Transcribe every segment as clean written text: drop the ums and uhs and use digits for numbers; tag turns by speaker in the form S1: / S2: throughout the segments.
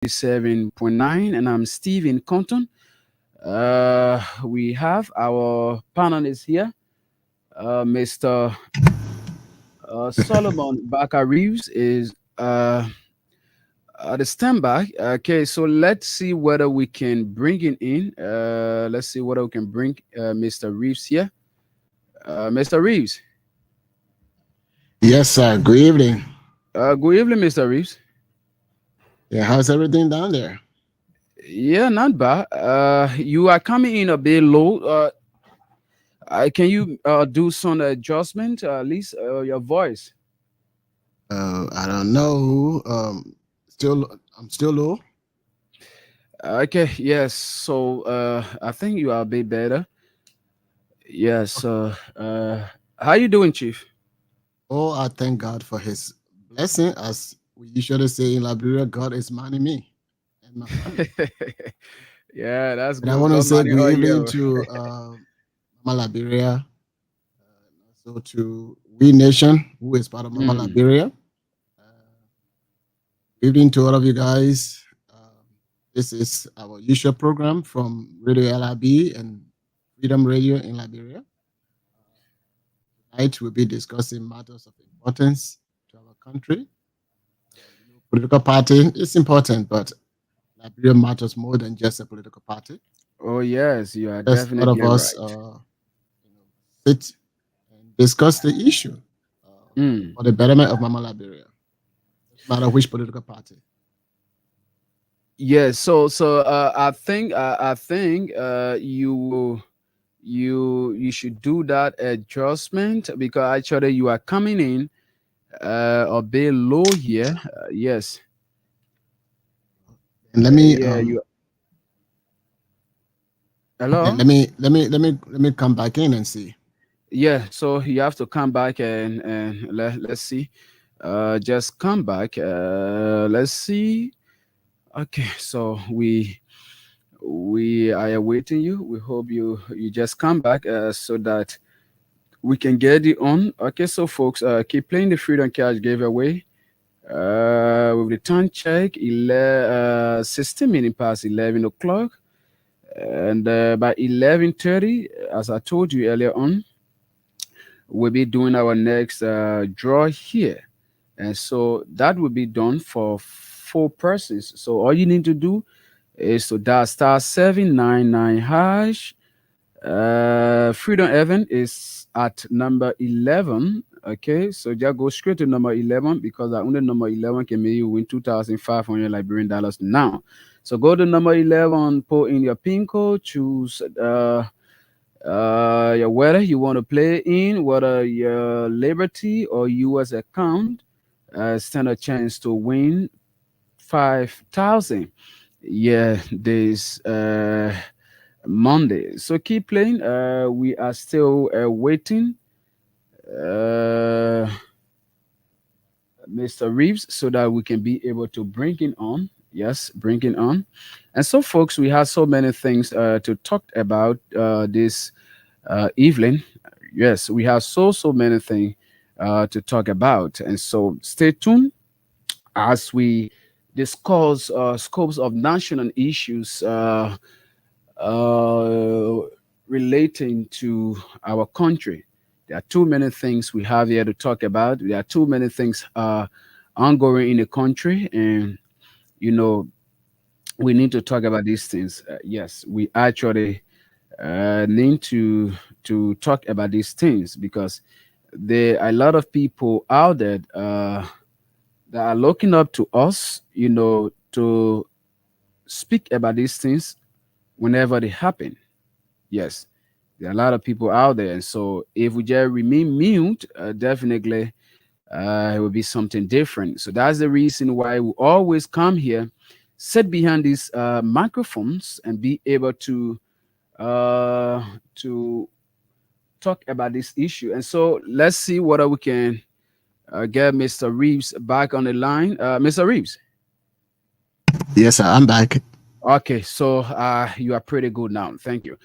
S1: 97.9, and I'm Stephen Compton. We have our panelists here, Mr. Solomon Barker Reeves is at the standby. Okay, so let's see whether we can bring it in. Let's see whether we can bring Mr. Reeves here. Mr. Reeves.
S2: Yes, sir. Good evening.
S1: Good evening, Mr. Reeves.
S2: Yeah, how's everything down there?
S1: Yeah, not bad. You are coming in a bit low. Can you do some adjustment, at least your voice?
S2: I don't know. I'm still low.
S1: Okay, yes. So I think you are a bit better. Yes. How you doing, Chief?
S2: Oh, I thank God for His blessing, as we usually say in Liberia. God is money me and my family.
S1: Yeah, that's
S2: And I
S1: good.
S2: want to
S1: God
S2: say
S1: money.
S2: good
S1: Oh
S2: evening
S1: yeah.
S2: to Mama Liberia, and also to We Nation, who is part of Mama
S1: Mm.
S2: Liberia. Uh, Good evening to all of you guys. This is our usual program from Radio LIB and Freedom Radio in Liberia. Tonight we'll be discussing matters of importance to our country. Political party is important, but Liberia matters more than just a political party.
S1: Oh yes, you are
S2: Yes, a lot of
S1: definitely
S2: us
S1: right.
S2: sit and discuss the issue
S1: Mm.
S2: for the betterment of Mama Liberia, no matter which political party.
S1: Yes. I think you should do that adjustment because actually you are coming in a bit low here. Yes.
S2: And
S1: Yeah. You. Hello.
S2: let me come back in and see.
S1: Yeah. So you have to come back and let's see. Just come back. Let's see. Okay. So we are awaiting you. We hope you just come back so that we can get it on. Okay. So folks, keep playing the Freedom Cash giveaway. With the time check, 16 minutes past 11 o'clock. And by 11:30, as I told you earlier on, we'll be doing our next draw here. And so that will be done for 4 persons. So all you need to do is to dial star 799 hash. Freedom Event is at number 11. Okay, so just go straight to number 11 because only number 11 can make you win 2,500 Liberian dollars now. So go to number 11, put in your pin code, choose whether you want to play in, whether your Liberty or US account, stand a chance to win 5,000. Yeah, this Monday. So keep playing. We are still waiting, uh, Mr. Reeves, so that we can be able to bring it on. Yes, bring it on. And so, folks, we have so many things to talk about this evening. Yes, we have so many things to talk about, and so stay tuned as we discuss scopes of national issues uh, relating to our country. There are too many things we have here to talk about. There are too many things ongoing in the country, and you know we need to talk about these things. Yes, we actually need to talk about these things because there are a lot of people out there that are looking up to us, to speak about these things whenever they happen. Yes, there are a lot of people out there, and so if we just remain mute, definitely it will be something different. So that's the reason why we always come here, sit behind these microphones, and be able to talk about this issue. And so let's see whether we can get Mr. Reeves back on the line. Mr. Reeves.
S2: Yes, sir. I'm back.
S1: Okay, so you are pretty good now. Thank you.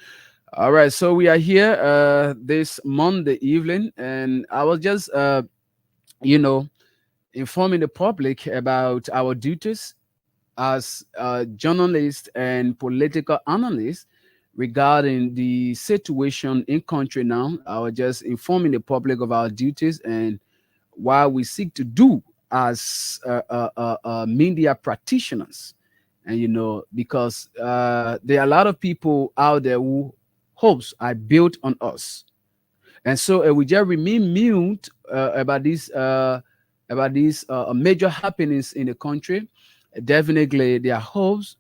S1: All right, so we are here this Monday evening, and I was just, you know, informing the public about our duties. as journalists and political analysts regarding the situation in country now. I was just informing the public of our duties and what we seek to do as media practitioners. And because there are a lot of people out there who hopes are built on us, and so we just remain mute about these major happenings in the country. Definitely, their hopes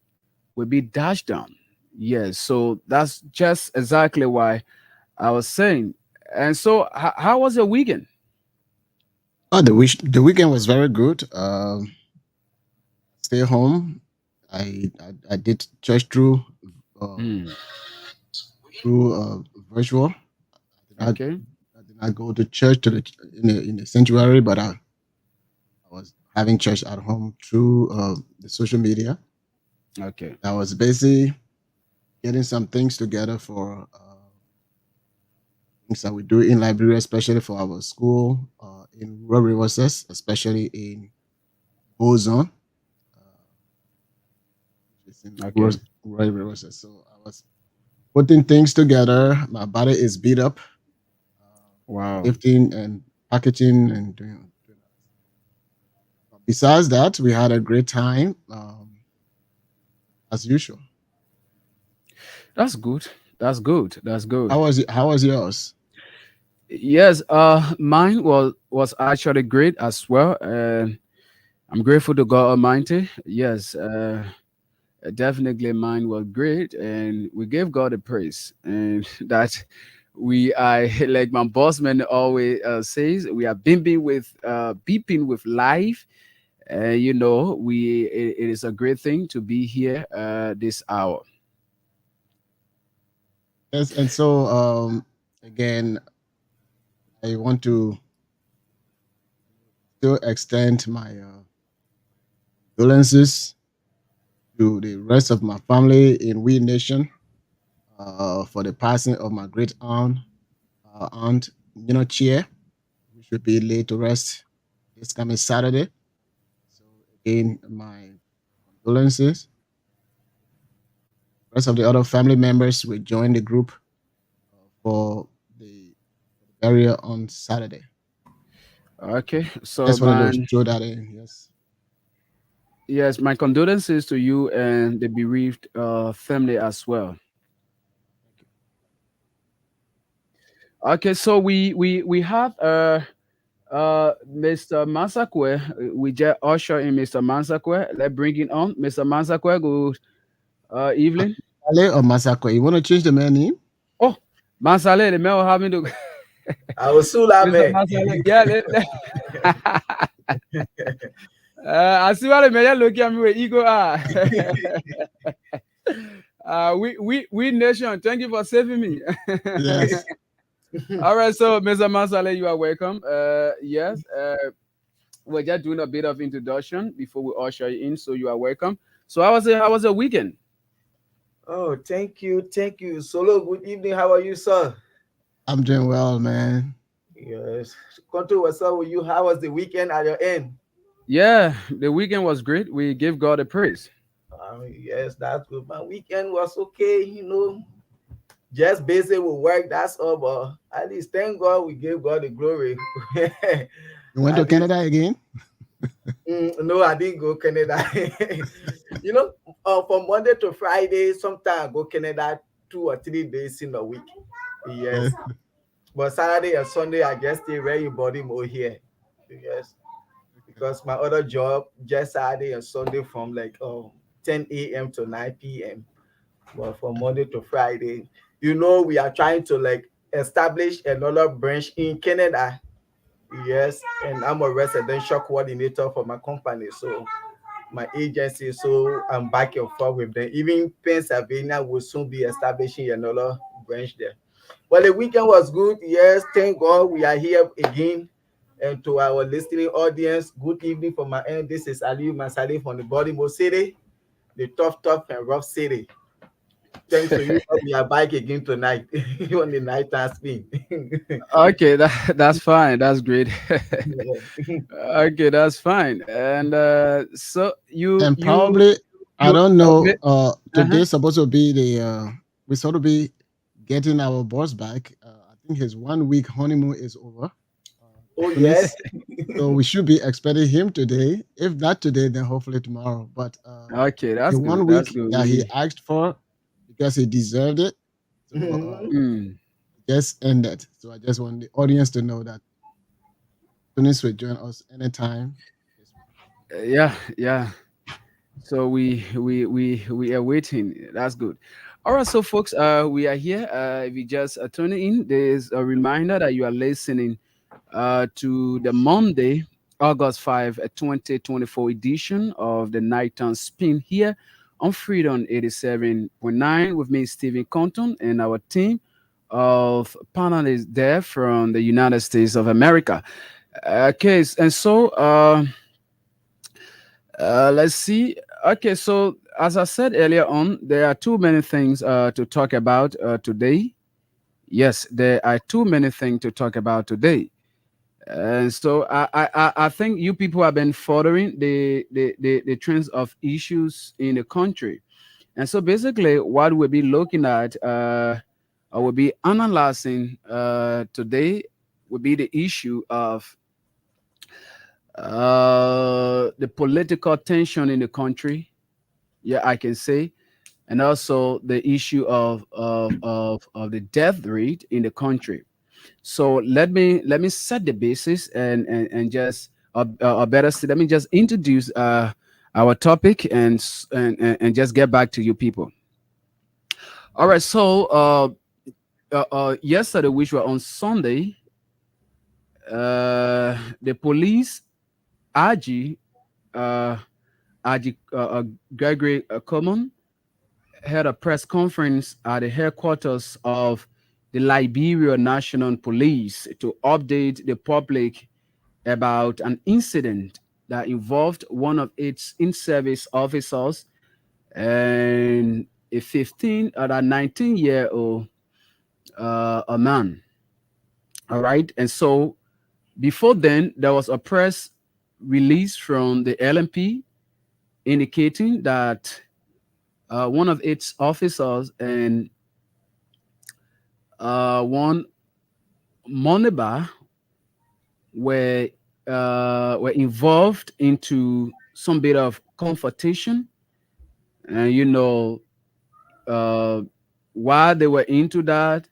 S1: will be dashed down. Yes, so that's just exactly why I was saying. And so, how was your weekend?
S2: Oh, the weekend was very good. Stay home. I did church uh,
S1: Hmm.
S2: through virtual. I did not
S1: Okay.
S2: I did not go to church in the sanctuary, but I was having church at home through the social media.
S1: Okay.
S2: I was busy getting some things together for things that we do in Liberia, especially for our school in rural resources, especially in Ozone, which is in
S1: Okay.
S2: rural resources. So I was putting things together. My body is beat up,
S1: Wow.
S2: lifting and packaging and doing that. But besides that, we had a great time as usual.
S1: That's good. That's good. That's good.
S2: How was yours?
S1: Yes, mine was actually great as well. And I'm grateful to God Almighty. Yes, definitely mine was great, and we gave God a praise. And that we are, like my boss man always says, we are beeping with life. It is a great thing to be here this hour.
S2: Yes, and so again, I want to still extend my condolences to the rest of my family in We Nation for the passing of my great aunt, Chia, who should be laid to rest this coming Saturday. So again, my condolences. Rest of the other family members will join the group for the burial on Saturday.
S1: Okay, so
S2: Just wanted to
S1: man,
S2: throw that in. Yes.
S1: yes, my condolences to you and the bereaved family as well.
S2: Thank you.
S1: Okay, so we have Mr. Mansakwe. We just usher in Mr. Mansakwe. Let's bring it on. Mr. Mansakwe, good evening.
S2: Ale or Masako, you want to change the man name?
S1: Oh, Mansale, the mail having to
S3: I was
S1: Mr.
S3: Sulame.
S1: Mansale. Yeah, I see what the mayor look at me with ego. We nation. Thank you for saving me.
S2: Yes.
S1: All right, so Mr. Mansale, you are welcome. Yes, we're just doing a bit of introduction before we usher you in, so you are welcome. So how was your weekend?
S3: Oh, thank you. Solo, good evening. How are you, sir?
S2: I'm doing well, man.
S3: Yes. Control, what's up with you? How was the weekend at your end?
S1: Yeah, the weekend was great. We give God a praise.
S3: Yes, that's good. My weekend was okay, just busy with work. That's all, but at least thank God we gave God the glory.
S2: You went to
S3: At least,
S2: Canada again?
S3: no, I didn't go Canada. you know, from Monday to Friday, sometimes I go Canada 2 or 3 days in a week.
S2: Yeah.
S3: Yes. But Saturday and Sunday, I just stay very body more here. Yes.
S2: Okay.
S3: Because my other job, just Saturday and Sunday from like 10 a.m. to 9 p.m. But from Monday to Friday, we are trying to like establish another branch in Canada. Yes. And I'm a residential coordinator for my company. So my agency, so I'm back and forth with them. Even Pennsylvania will soon be establishing another branch there. Well, the weekend was good. Yes, thank God we are here again. And to our listening audience, good evening from my end. This is Aliu Masali from the Baltimore City, the tough and rough city. Thanks to you, we are back again tonight on the night time spin.
S1: Okay, that's fine. That's great. Okay, that's fine. And so
S2: And
S1: you
S2: probably, I
S1: you
S2: don't know,
S1: uh-huh.
S2: today's supposed to be we sort of be getting our boss back. I think his 1 week honeymoon is over.
S3: Oh yes.
S2: Tunis. So we should be expecting him today. If not today, then hopefully tomorrow. But
S1: Okay, that's
S2: the
S1: good.
S2: one
S1: That's
S2: week
S1: good.
S2: that he
S1: We
S2: asked for, because he deserved it, so
S3: Mhm.
S1: mm,
S2: just ended. So I just want the audience to know that Tunis will join us anytime this week.
S1: yeah, yeah. So we are waiting. That's good. All right, so folks, we are here. If you just tuning in, there's a reminder that you are listening to the Monday, August 5, 2024 edition of the Nighttime Spin here on Freedom 87.9 with me, Stephen Compton, and our team of panelists there from the United States of America. Okay, and so let's see. Okay, so as I said earlier on, there are too many things to talk about today. Yes, there are too many things to talk about today. And so I think you people have been following the trends of issues in the country. And so basically what we'll be looking at or we'll be analyzing today would be the issue of the political tension in the country. Yeah, I can say. And also the issue of the death rate in the country. So let me set the basis and just or better still, let me just introduce our topic and just get back to you people. All right. So yesterday, which were on Sunday, the police RG uh, RG Gregory Common had a press conference at the headquarters of the Liberia National Police to update the public about an incident that involved one of its in-service officers and a 15 or a 19-year-old a man. All right. And so before then, there was a press release from the LMP indicating that one of its officers and one Moneba were were involved into some bit of confrontation. And uh, while they were into that,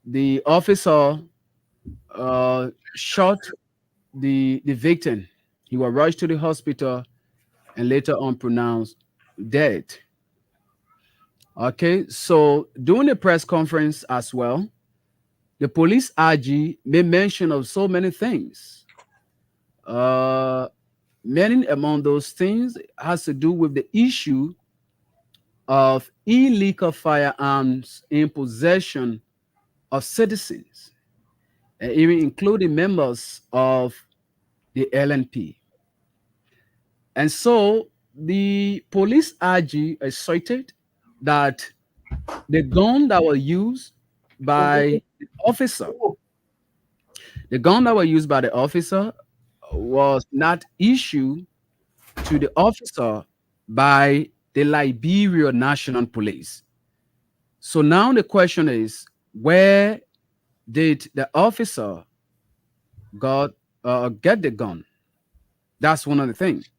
S1: the officer shot the victim. He was rushed to the hospital and later on pronounced dead. Okay, so during the press conference as well, the police RG made mention of so many things. Uh, Many among those things has to do with the issue of illegal firearms in possession of citizens, and even including members of the LNP. And so the police RG asserted that the gun that was used by the officer, the gun that was used by the officer was not issued to the officer by the Liberia National Police. So now the question is, where did the officer got get the gun? That's one of the things.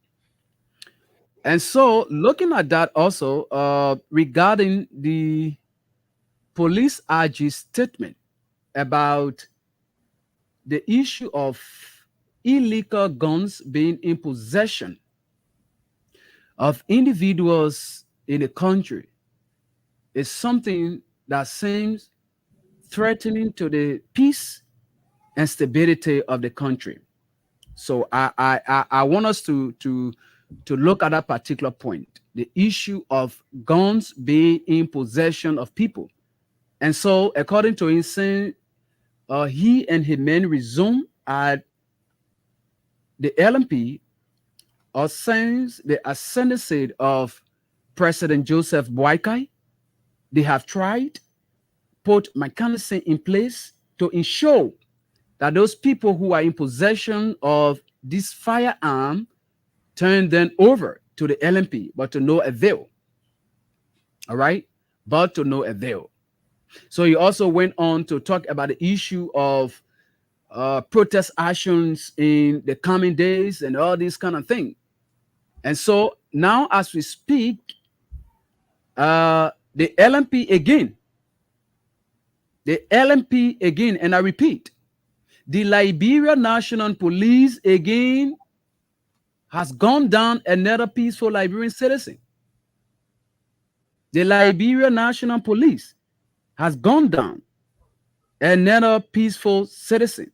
S1: And so looking at that also regarding the police RG statement about the issue of illegal guns being in possession of individuals in the country is something that seems threatening to the peace and stability of the country. So I want us to look at that particular point, the issue of guns being in possession of people. And so, according to him, saying he and his men resumed at the LMP or since the ascendancy of President Joseph Boakai, They have tried put mechanism in place to ensure that those people who are in possession of this firearm turn them over to the LMP, but to no avail. All right, but to no avail. So he also went on to talk about the issue of protest actions in the coming days and all these kind of things. And so now, as we speak, the LMP again, and I repeat, the Liberia National Police again has gunned down another peaceful Liberian citizen. The Liberia National Police has gunned down another peaceful citizen.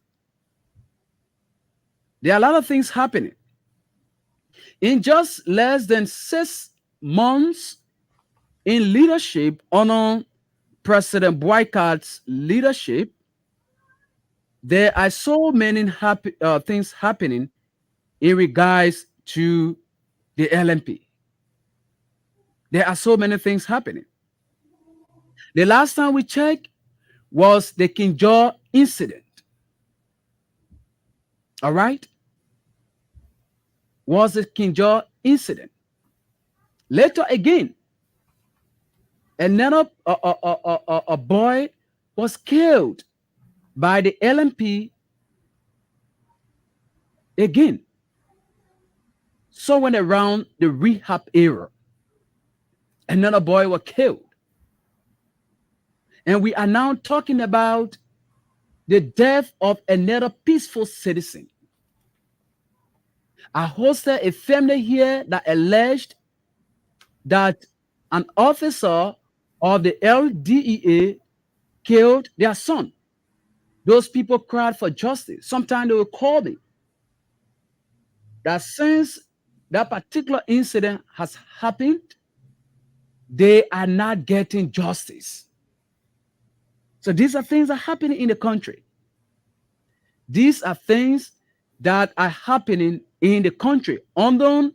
S1: There are a lot of things happening. In just less than 6 months in leadership under President Boycott's leadership, there are so many things happening in regards to the LMP. There are so many things happening. The last time we checked was the King George incident. All right? Was the King George incident. Later again, another a boy was killed by the LMP again. So when around the rehab era, another boy was killed. And we are now talking about the death of another peaceful citizen. I hosted a family here that alleged that an officer of the LDEA killed their son. Those people cried for justice. Sometimes they will call me that since that particular incident has happened, they are not getting justice. So these are things that are happening in the country. These are things that are happening in the country under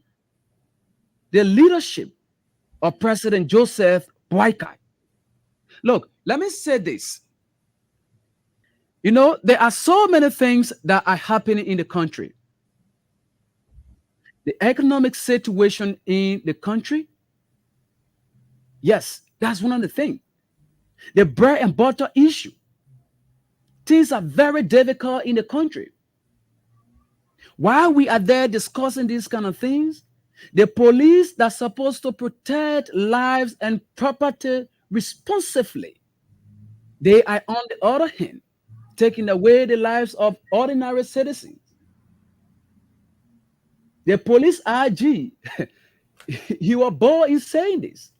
S1: the leadership of President Joseph Boycott. Look, let me say this. You know, there are so many things that are happening in the country. The economic situation in the country, yes, that's one of the things. The bread and butter issue. Things are very difficult in the country. While we are there discussing these kind of things, the police that's supposed to protect lives and property responsibly, they are on the other hand taking away the lives of ordinary citizens. The police IG, you were bold in saying this.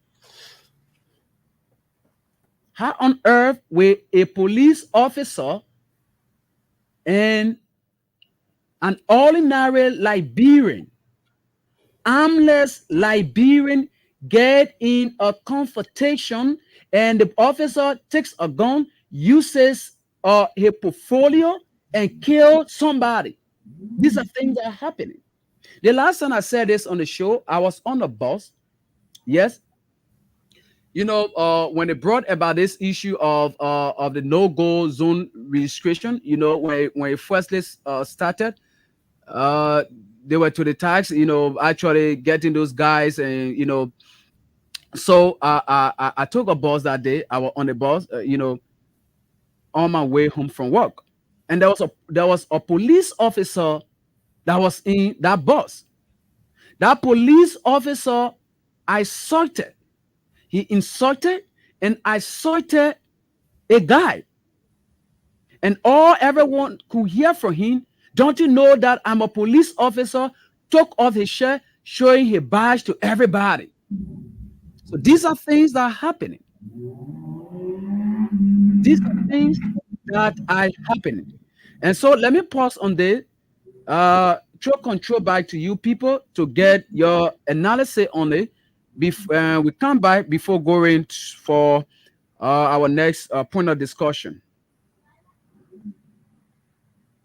S1: How on earth will a police officer and an ordinary Liberian, armless Liberian, get in a confrontation and the officer takes a gun, uses his portfolio, and kills somebody? These are things that are happening. The last time I said this on the show, I was on a bus. Yes. You know, when they brought about this issue of the no-go zone registration, you know, when it firstly started, they were to the tax, you know, actually getting those guys, and you know, so I took a bus that day. I was on the bus, you know, on my way home from work, and there was a police officer that was in that bus. That police officer assaulted. He insulted and assaulted a guy. And all everyone could hear from him, don't you know that I'm a police officer? Took off his shirt, showing his badge to everybody. So these are things that are happening. These are things that are happening. And so let me pause on this. Throw control back to you people to get your analysis on it. We come back before going for our next point of discussion.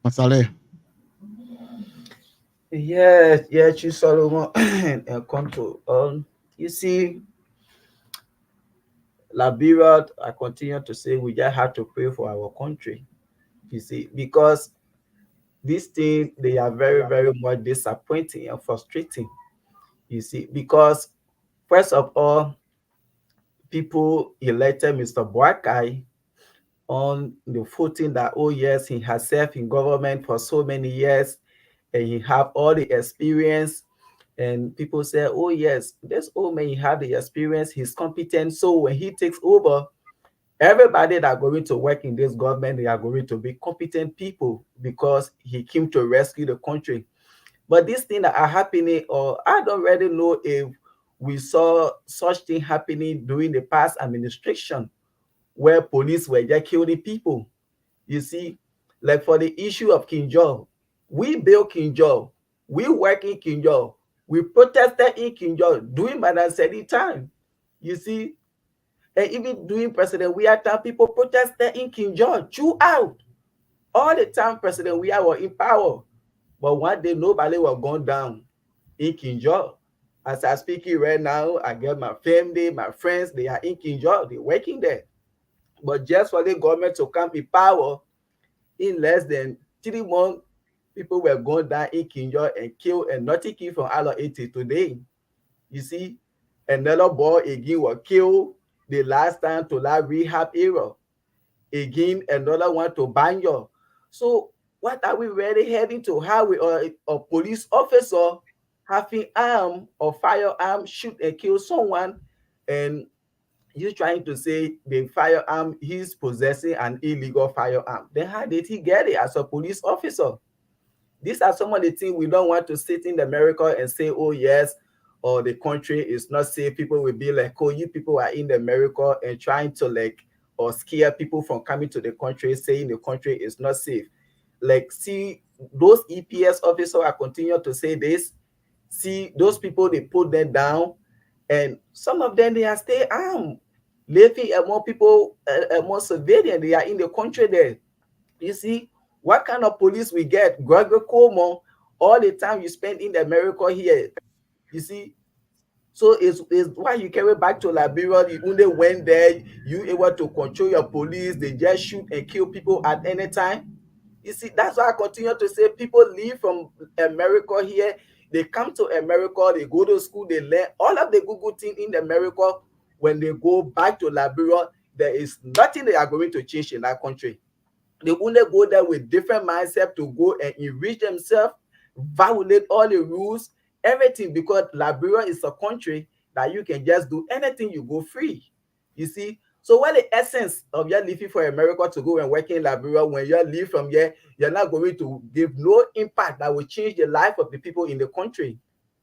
S2: Masale.
S3: Yeah, Chief Solomon and control. You see, Liberia, I continue to say we just have to pray for our country. You see, because these things they are very, very much disappointing and frustrating. You see, because first of all, people elected Mr. Boakai on the footing that, oh yes, he has served in government for so many years and he have all the experience. And people say, oh yes, this old man, he have the experience, he's competent. So when he takes over, everybody that are going to work in this government, they are going to be competent people because he came to rescue the country. But these things that are happening, or I don't really know if we saw such thing happening during the past administration where police were just killing people. You see, like for the issue of King Joe, we built King Joe, we work in King Joe, we protested in King Joe during Madam Sedi time. You see, and even during President Weah time, people protested in King George throughout. All the time President Weah was in power. But one day nobody was gone down in King George. As I speaking right now, I get my family, my friends, they are in King George, they're working there. But just for the government to come in power, in less than 3 months, people were gone down in King George and killed, and nothing came from all of it till today. You see, another boy again was killed the last time to that rehab era. Again, another one to Banjo. So what are we really heading to? How we are a police officer having arm or firearm shoot and kill someone, and you trying to say the firearm he's possessing an illegal firearm. Then how did he get it as a police officer? These are some of the things we don't want to sit in America and say, oh yes, or the country is not safe. People will be like, oh, you people are in America and trying to like or scare people from coming to the country, saying the country is not safe. Like, see, those EPS officers are continue to say this. See, those people they put them down, and some of them they are stay armed, living among people, among civilians. They are in the country there. You see, what kind of police we get? Gregory Cuomo, all the time you spend in America here. You see, so it's why you carry back to Liberia. You only went there, you able to control your police. They just shoot and kill people at any time. You see, that's why I continue to say people leave from America here. They come to America, they go to school, they learn all of the good thing in America. When they go back to Liberia, there is nothing they are going to change in that country. They only go there with different mindset to go and enrich themselves, violate all the rules, everything, because Liberia is a country that you can just do anything, you go free. You see, so what the essence of your leaving for America to go and work in Liberia, when you leave from here, you're not going to give no impact that will change the life of the people in the country.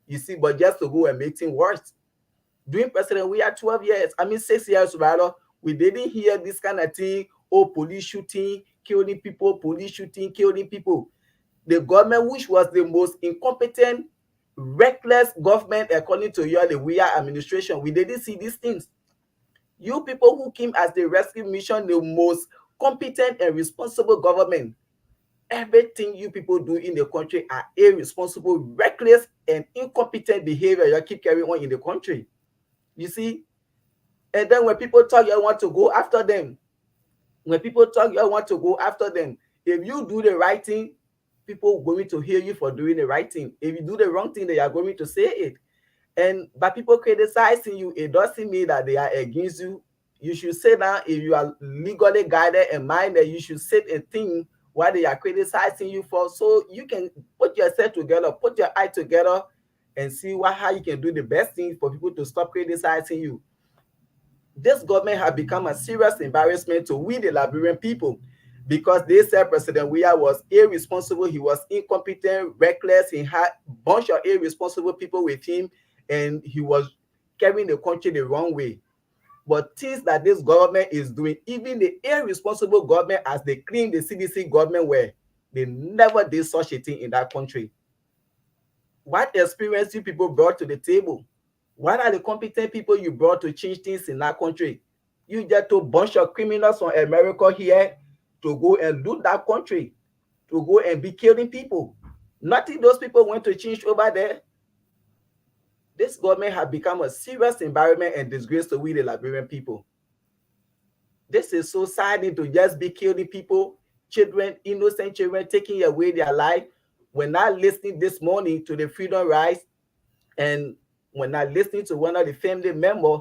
S3: You see, but just to go and make things worse. During President, we had 12 years, I mean 6 years rather, we didn't hear this kind of thing. Oh, police shooting, killing people, police shooting, killing people. The government, which was the most incompetent, reckless government according to your the Weah administration, we didn't see these things. You people who came as the rescue mission, the most competent and responsible government. Everything you people do in the country are irresponsible, reckless, and incompetent behavior you keep carrying on in the country. You see? And then when people talk, you want to go after them. When people talk, you want to go after them. If you do the right thing, people are going to hear you for doing the right thing. If you do the wrong thing, they are going to say it. And by people criticizing you, it doesn't mean that they are against you. You should say that if you are legally guided and minded, you should sit and think what they are criticizing you for, so you can put yourself together, put your eye together, and see how you can do the best thing for people to stop criticizing you. This government has become a serious embarrassment to we the Liberian people, because they said President Weah was irresponsible, he was incompetent, reckless, he had a bunch of irresponsible people with him, and he was carrying the country the wrong way. But things that this government is doing, even the irresponsible government, as they claim the CDC government were, they never did such a thing in that country. What experience you people brought to the table? What are the competent people you brought to change things in that country? You just a bunch of criminals from America here to go and loot that country, to go and be killing people. Nothing those people went to change over there. This government has become a serious environment and disgrace to we the Liberian people. This is so saddening to just be killing people, children, innocent children, taking away their life. When I listening this morning to the Freedom Rise, and when I listening to one of the family member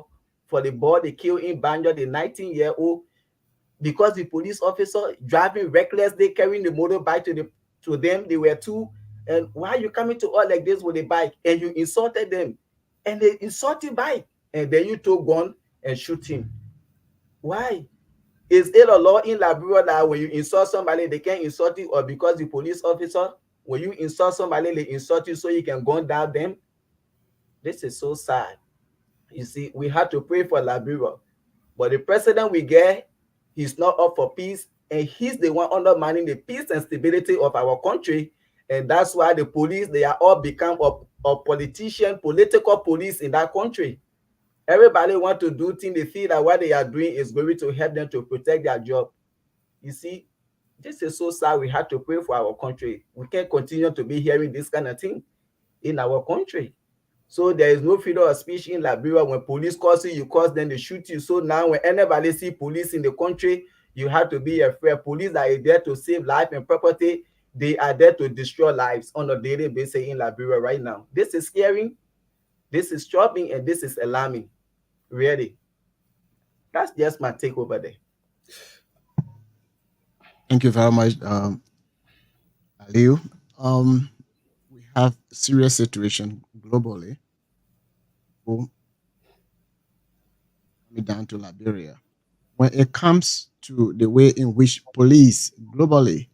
S3: for the boy they killed in Banjo, the 19-year-old, because the police officer driving recklessly, carrying the motorbike to them, they were two. And why are you coming to us like this with a bike? And you insulted them, and they insulted bike, and then you took gun and shoot him. Why? Is it a law in Liberia that when you insult somebody, they can insult you, or because the police officer, when you insult somebody, they insult you so you can gun down them? This is so sad. You see, we have to pray for Liberia. But the president we get, he's not up for peace, and he's the one undermining the peace and stability of our country. And that's why the police, they are all become a politician, political police in that country. Everybody want to do things they feel that what they are doing is going to help them to protect their job. You see, this is so sad. We have to pray for our country. We can't continue to be hearing this kind of thing in our country. So there is no freedom of speech in Liberia. When police calls you, you cause them, they shoot you. So now when anybody see police in the country, you have to be afraid. Police are there to save life and property. They are there to destroy lives on a daily basis in Liberia right now. This is scary. This is troubling, and this is alarming. Really. That's just my take over there.
S2: Thank you very much, Aliu. We have serious situation globally. Go down to Liberia. When it comes to the way in which police globally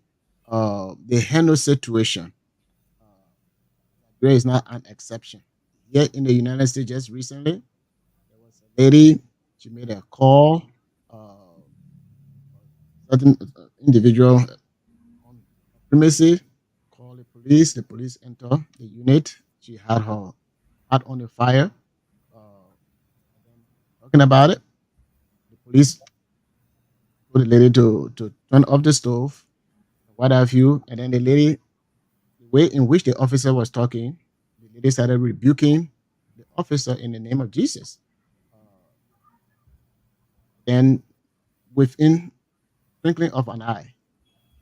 S2: they handle situation, Liberia is not an exception. Here in the United States, just recently, there was a lady. She made a call. Certain individual on premises call the police. The police enter the unit. She had her heart on the fire. Talking about it, the police told the lady to turn off the stove, what have you, and then the lady, the way in which the officer was talking, the lady started rebuking the officer in the name of Jesus. Then, within twinkling of an eye,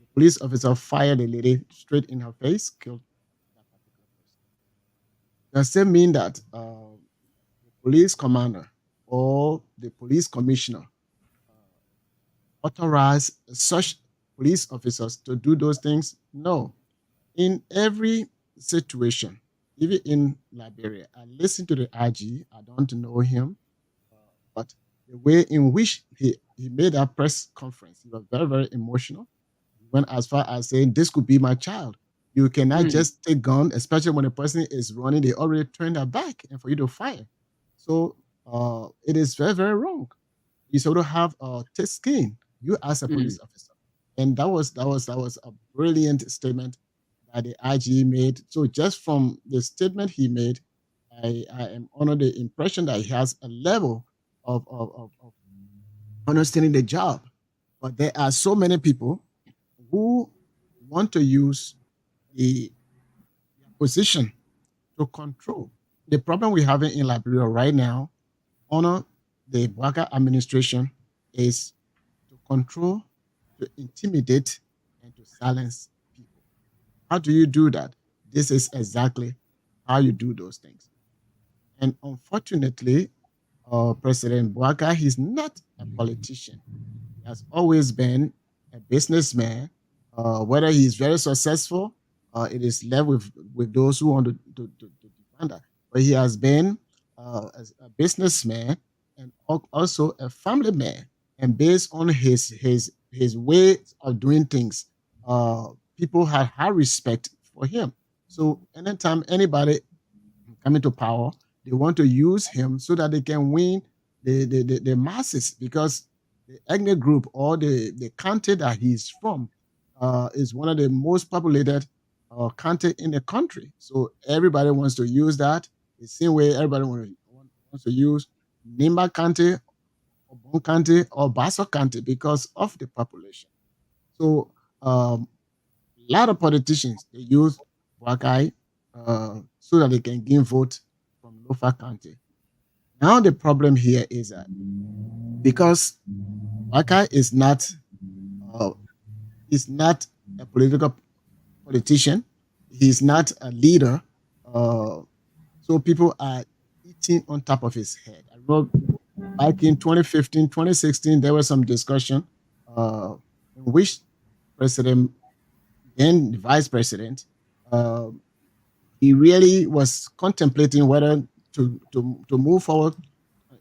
S2: the police officer fired the lady straight in her face, killed that particular person. Does that mean that the police commander or the police commissioner authorize such police officers to do those things? No. In every situation, even in Liberia, I listen to the IG. I don't know him, but the way in which he made that press conference, he was very, very emotional. He went as far as saying, "This could be my child. You cannot just take gun, especially when a person is running, they already turn their back, and for you to fire." So it is very, very wrong. You sort of have thick skin. You as a police officer, and that was a brilliant statement that the IG made. So just from the statement he made, I am under the impression that he has a level of understanding the job. But there are so many people who want to use the position to control. The problem we're having in Liberia right now, under the Bouaga administration, is to control, to intimidate, and to silence people. How do you do that? This is exactly how you do those things. And unfortunately, President Bouaga, he's not a politician. He has always been a businessman. Whether he's very successful, it is left with those who want to defend that. But he has been as a businessman and also a family man. And based on his way of doing things, people have high respect for him. So anytime anybody coming to power, they want to use him so that they can win the masses, because the ethnic group or the county that he's from is one of the most populated county in the country. So everybody wants to use that. The same way everybody wants to use Nimba County or Bon County or Basso County because of the population. So a lot of politicians, they use Wakai so that they can gain vote from Lofa County. Now the problem here is that because Waka uh, is not a politician. He's not a leader. Uh, so people are eating on top of his head. I remember back in 2015, 2016, there was some discussion uh, in which President, then the vice president, uh, he really was contemplating whether to move forward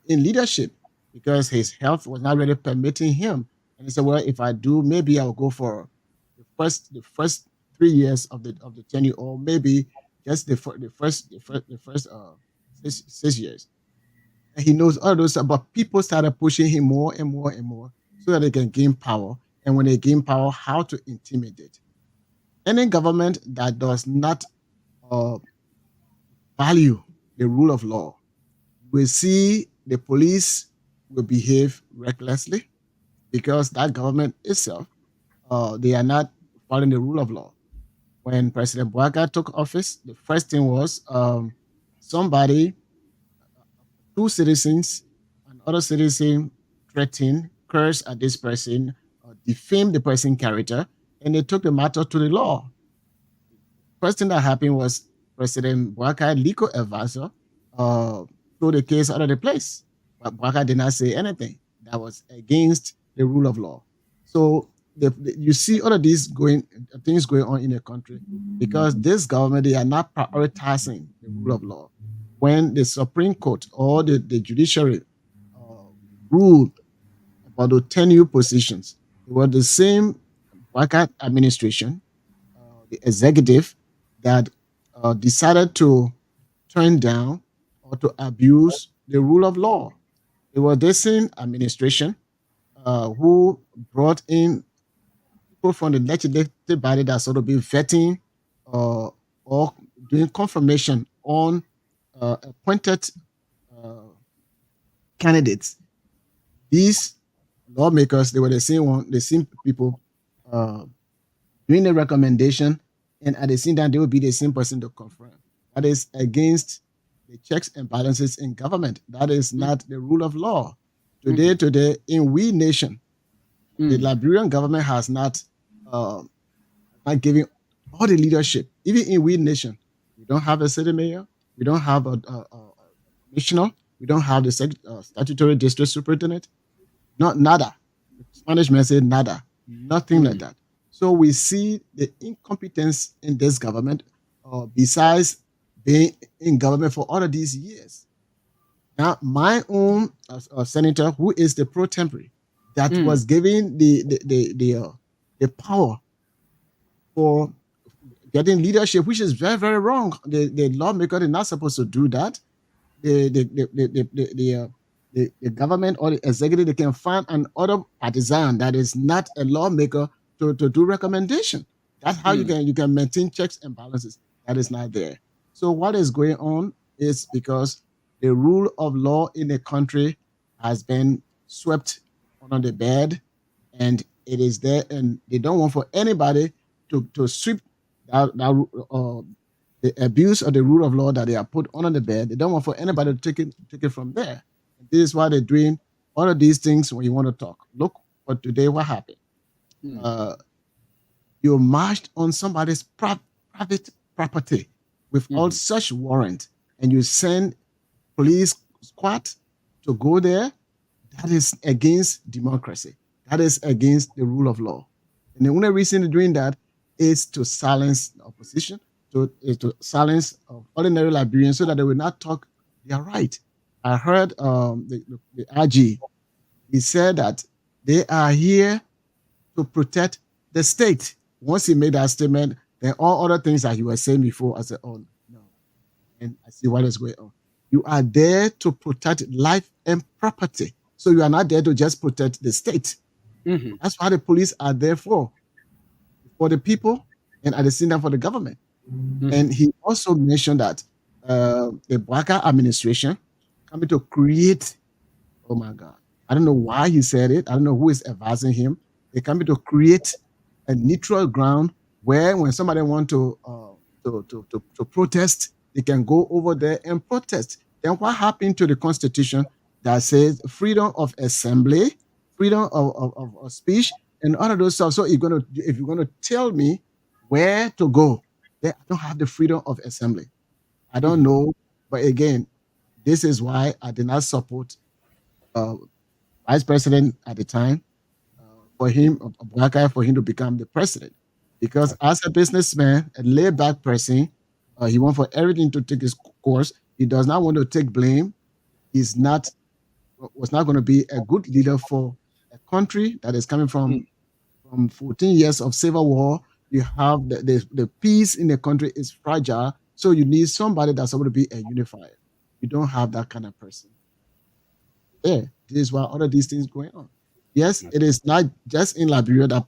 S2: in leadership because his health was not really permitting him. And he said, "Well, if I do, maybe I'll go for the first 3 years of the tenure, or maybe just the first 6 years." And he knows all those, but people started pushing him more and more and more so that they can gain power. And when they gain power, how to intimidate any government that does not uh, value the rule of law. We see the police will behave recklessly because that government itself, they are not following the rule of law. When President Bouaga took office, the first thing was somebody, two citizens, and other citizen threatened, cursed at this person, defamed the person's character, and they took the matter to the law. First thing that happened was President Bouaga legal advisor uh, threw the case out of the place. But Bouaga did not say anything that was against the rule of law. So you see all of these things going on in the country because this government, they are not prioritizing the rule of law. When the Supreme Court or the judiciary uh, ruled about the 10 new positions, it was the same Bouaga administration, the executive, that decided to turn down or to abuse the rule of law. It was the same administration who brought in people from the legislative body that sort of be vetting uh, or doing confirmation on appointed uh, candidates. These lawmakers, they were the same people uh, doing the recommendation, and at the same time, they will be the same person to confirm. That is against the checks and balances in government. That is not the rule of law. Today, in we nation, the Liberian government has uh, not giving all the leadership. Even in we nation, we don't have a city mayor, we don't have a commissioner, we don't have the statutory district superintendent. Not nada. Spanish may say nada. Nothing like that. So we see the incompetence in this government, besides being in government for all of these years. Now, my own senator, who is the pro tempore, that was given the power for getting leadership, which is very, very wrong. The lawmaker is not supposed to do that. The government or the executive, they can find an other partisan that is not a lawmaker to do recommendation. That's how you can maintain checks and balances. That is not there. So what is going on is because the rule of law in the country has been swept under the bed, and it is there, and they don't want for anybody to sweep the abuse of the rule of law that they are put under the bed. They don't want for anybody to take it from there. And this is why they're doing all of these things when you want to talk. Look, for today, what happened? Uh, you marched on somebody's private property with all such warrant, and you send police squad to go there. That is against democracy. That is against the rule of law. And the only reason they're doing that is to silence the opposition, to silence ordinary Liberians so that they will not talk their right. I heard the RG, he said that they are here to protect the state. Once he made that statement, then all other things that he was saying before, I said, oh, no. And I see what is going on. You are there to protect life and property. So you are not there to just protect the state. That's what the police are there for the people, and at the same time for the government. And he also mentioned that the Bouaga administration coming to create, oh my God, I don't know why he said it. I don't know who is advising him. They're coming to create a neutral ground where when somebody want to protest, they can go over there and protest. Then what happened to the constitution that says freedom of assembly, freedom of speech and all of those stuff. So if you're gonna tell me where to go, then I don't have the freedom of assembly. I don't
S1: Mhm.
S2: know, but again, this is why I did not support uh, vice president at the time for him, Obaka, for him to become the president. Because
S1: Okay.
S2: as a businessman, a laid back person, he wants for everything to take his course. He does not want to take blame. He's not was not going to be a good leader for a country that is coming
S1: Mm.
S2: from 14 years of civil war. You have the peace in the country is fragile, so you need somebody that's able to be a unifier. You don't have that kind of person there. This is why all of these things going on. Yes, it is not just in Liberia that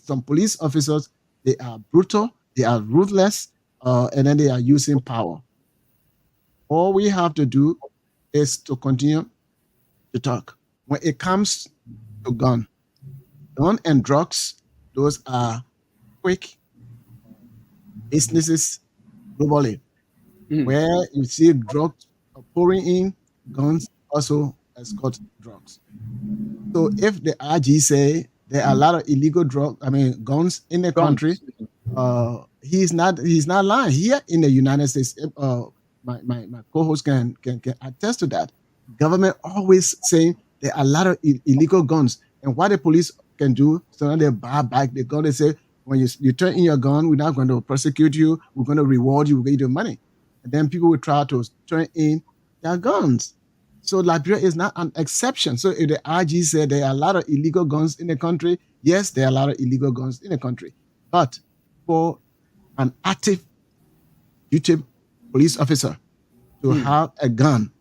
S2: some police officers, they are brutal, they are ruthless, and then they are using power. All we have to do is to continue to talk. When it comes to gun and drugs, those are quick businesses globally
S1: Mm.
S2: where you see drugs pouring in, guns also escort drugs. So if the RG say there are a lot of illegal guns in the country,
S1: Guns.
S2: he's not lying. Here in the United States, my co-host can attest to that. Government always saying there are a lot of illegal guns, and what the police can do, so now they buy back the gun. They say when you turn in your gun, we're not going to prosecute you. We're going to reward you. We'll get you the money, and then people will try to turn in their guns. So Liberia is not an exception. So if the RG said there are a lot of illegal guns in the country, yes, there are a lot of illegal guns in the country. But for an active duty police officer to
S1: Mm.
S2: have a gun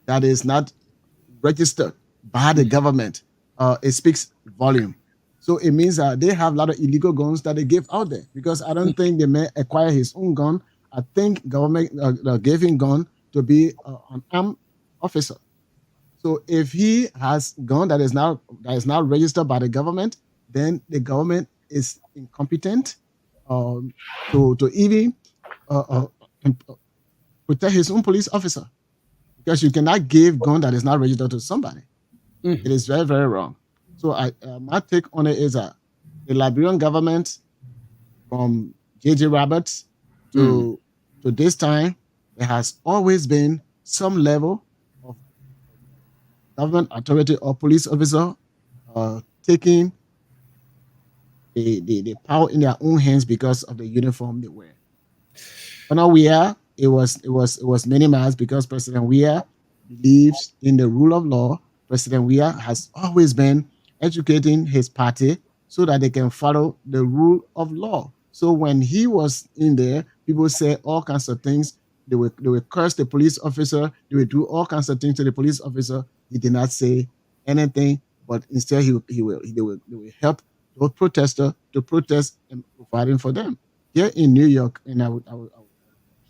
S2: that is not registered by the
S1: Mm.
S2: government, it speaks volume. So it means that they have a lot of illegal guns that they give out there because I don't think they may acquire his own gun. I think government gave him gun to be an armed officer. So if he has gun that is not registered by the government, then the government is incompetent um, to even uh, uh, protect his own police officer because you cannot give gun that is not registered to somebody. It
S1: Mhm.
S2: is very very wrong. So my take on it is that the Liberian government from J.J. Roberts
S1: Mm.
S2: to to this time, there has always been some level of government authority or police officer taking the power in their own hands because of the uniform they wear. But now it was minimized because President Weah believes in the rule of law. President Weah has always been educating his party so that they can follow the rule of law. So when he was in there, people say all kinds of things. They will curse the police officer. They will do all kinds of things to the police officer. He did not say anything, but instead they will help those protesters to protest and providing for them here in New York, and I would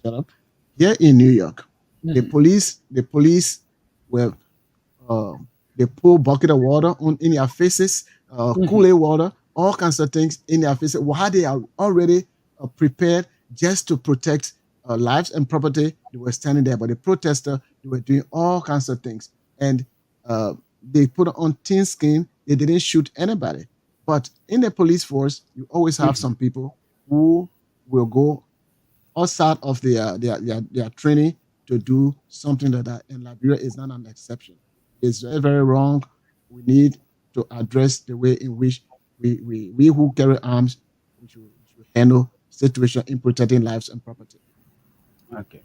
S2: shut up. Here in New York,
S1: Mhm.
S2: the police were uh, they pour bucket of water on in their faces,
S1: Mhm.
S2: Kool-Aid water, all kinds of things in their faces. While they are already prepared just to protect lives and property, they were standing there. But the protester, they were doing all kinds of things, and uh, they put on thin skin. They didn't shoot anybody. But in the police force, you always have
S1: Mhm.
S2: some people who will go outside of their training to do something like that. And Liberia is not an exception. It's very, very wrong. We need to address the way in which we who carry arms we should handle situation in protecting lives and property.
S1: Okay.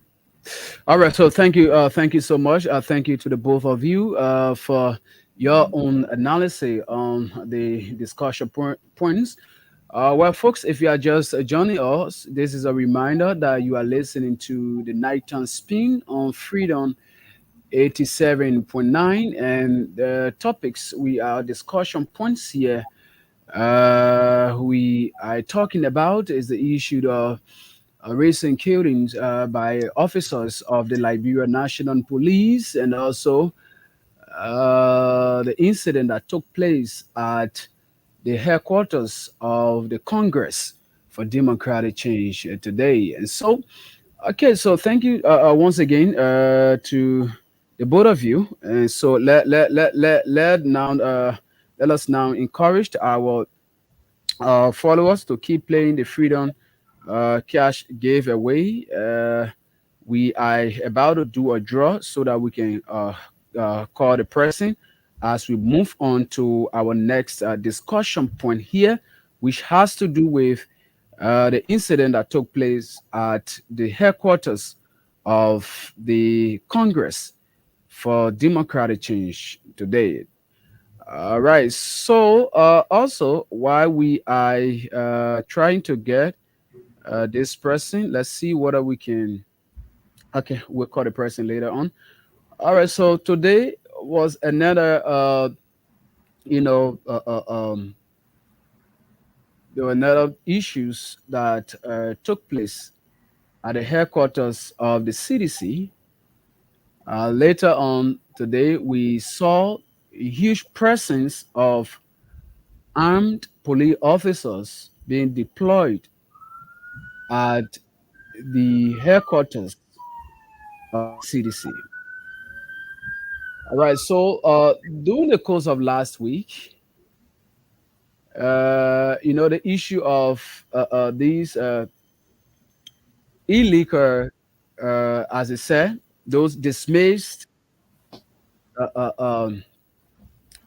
S1: All right. So thank you so much. Thank you to the both of you for your own analysis on the discussion points. Well, folks, if you are just joining us, this is a reminder that you are listening to the Nighttime Spin on Freedom 87.9, and the topics we are discussion points here we are talking about is the issue of recent killings by officers of the Liberia National Police, and also the incident that took place at the headquarters of the Congress for Democratic Change today. And so, okay, so thank you once again to the both of you. And so let now let us now encourage our followers to keep playing the Freedom Cash giveaway. We are about to do a draw so that we can call the person as we move on to our next discussion point here, which has to do with the incident that took place at the headquarters of the Congress for Democratic Change today. All right. So, also, while we are trying to get this person, let's see whether we can. Okay, we'll call the person later on. All right. So today was another, you know, there were another issues that took place at the headquarters of the CDC. Later on today, we saw a huge presence of armed police officers being deployed at the headquarters of the CDC. All right, so during the course of last week, the issue of these illegal, as I said, those dismissed uh, uh, um,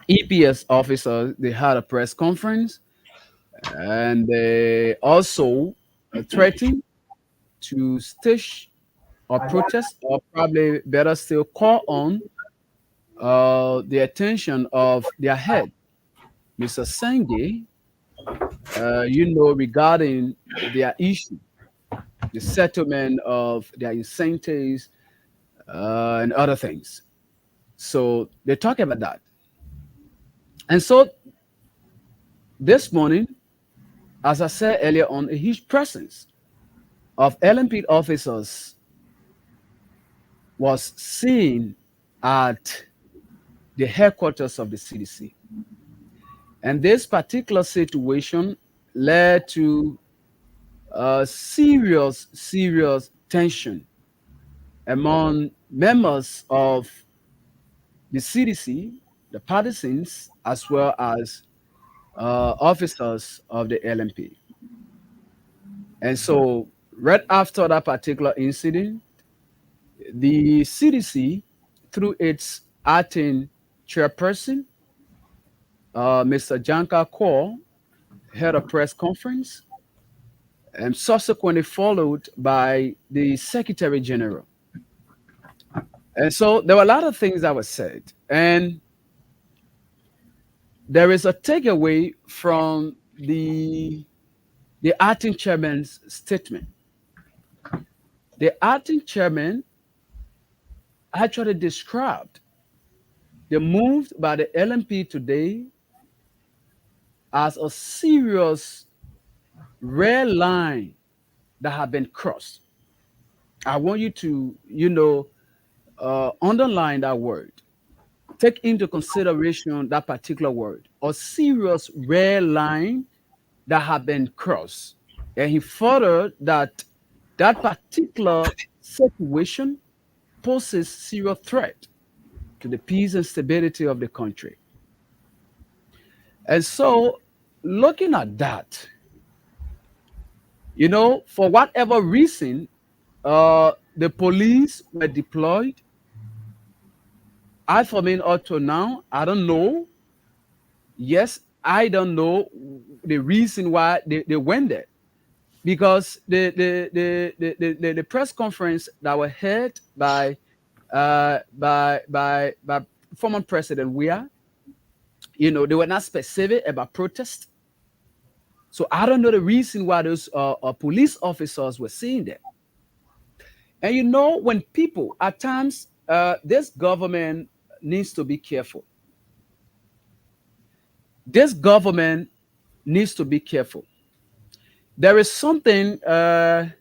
S1: EPS officers, they had a press conference and they also threatened to stage or protest, or probably better still, call on the attention of their head, Mr. Senge, regarding their issue, the settlement of their incentives and other things. So they talk about that. And so this morning, as I said earlier on, a huge presence of LMP officers was seen at the headquarters of the CDC. And this particular situation led to serious tension among members of the CDC, the partisans, as well as officers of the LMP. And so, right after that particular incident, the CDC, through its acting chairperson, Mr. Janka Kaur, held a press conference and subsequently followed by the Secretary General. And so there were a lot of things that were said. And there is a takeaway from the acting chairman's statement. The acting chairman actually described the move by the LMP today as a serious red line that have been crossed. I want you to, underline that word. Take into consideration that particular word, a serious red line that have been crossed. And he furthered that that particular situation poses serious threat to the peace and stability of the country. And so, looking at that, for whatever reason, the police were deployed. I, for me, up to now, I don't know. Yes, I don't know the reason why they went there. Because the press conference that were held by former President Weah, they were not specific about protest. So I don't know the reason why those police officers were seen there. And when people, at times, this government needs to be careful. This government needs to be careful. There is something they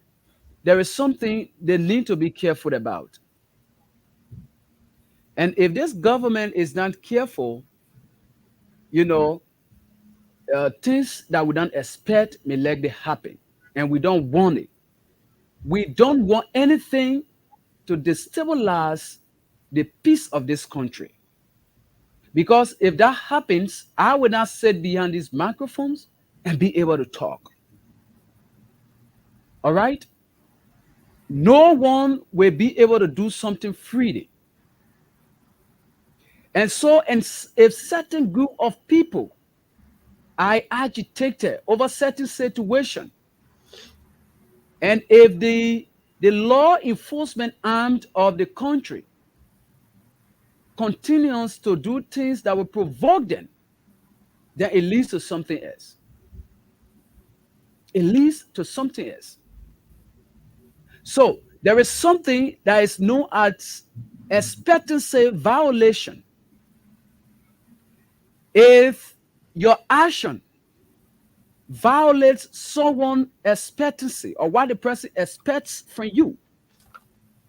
S1: need to be careful about. And if this government is not careful, things that we don't expect may likely happen, and we don't want it. We don't want anything to destabilize the peace of this country. Because if that happens, I will not sit behind these microphones and be able to talk. All right? No one will be able to do something freely. And so, and if certain group of people are agitated over certain situation, and if the law enforcement arm of the country continues to do things that will provoke them, then it leads to something else. It leads to something else. So there is something that is known as expectancy violation. If your action violates someone's expectancy or what the person expects from you,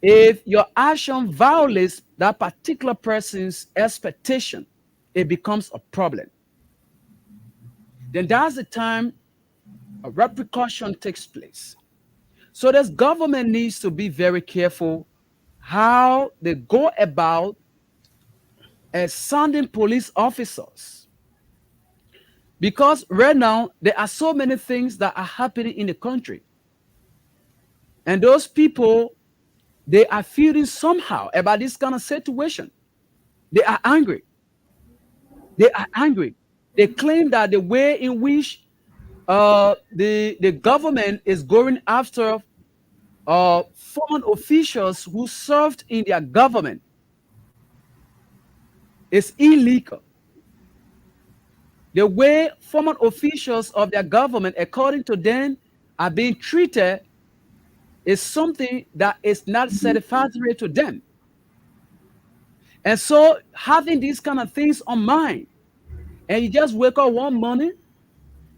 S1: if your action violates that particular person's expectation, it becomes a problem. Then that's the time a repercussion takes place. So this government needs to be very careful how they go about sending police officers. Because right now, there are so many things that are happening in the country. And those people, they are feeling somehow about this kind of situation. They are angry. They are angry. They claim that the way in which the government is going after foreign officials who served in their government is illegal. The way former officials of their government, according to them, are being treated is something that is not satisfactory to them. And so having these kind of things on mind, and you just wake up one morning,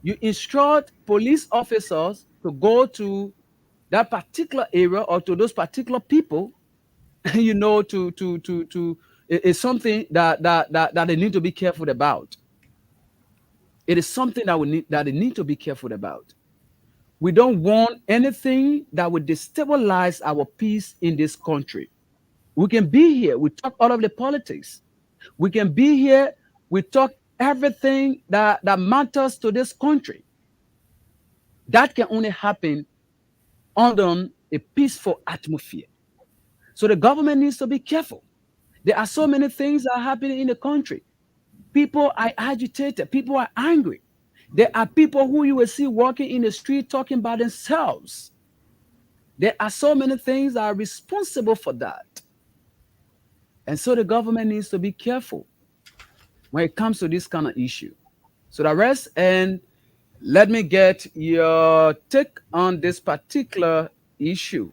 S1: you instruct police officers to go to that particular area or to those particular people, to it's something that they need to be careful about. It is something that they need to be careful about. We don't want anything that would destabilize our peace in this country. We can be here, we talk all of the politics. We can be here, we talk everything that matters to this country. That can only happen under a peaceful atmosphere. So the government needs to be careful. There are so many things that are happening in the country. People are agitated, people are angry. There are people who you will see walking in the street talking about themselves. There are so many things that are responsible for that. And so the government needs to be careful when it comes to this kind of issue. So the rest, and let me get your take on this particular issue.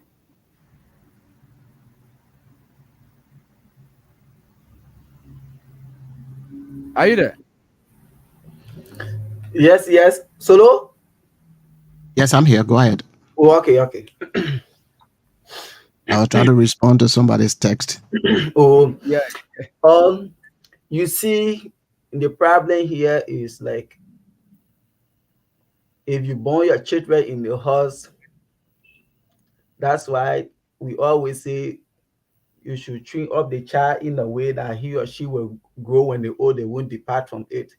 S1: Are you there?
S3: Yes, yes. Solo?
S2: Yes, I'm here. Go ahead.
S3: Oh, okay, okay.
S2: I'll try to respond to somebody's text.
S3: Oh,
S1: Yeah.
S3: you see, the problem here is like if you born your children in the house, that's why we always say you should train up the child in a way that he or she will grow when they old, they won't depart from it.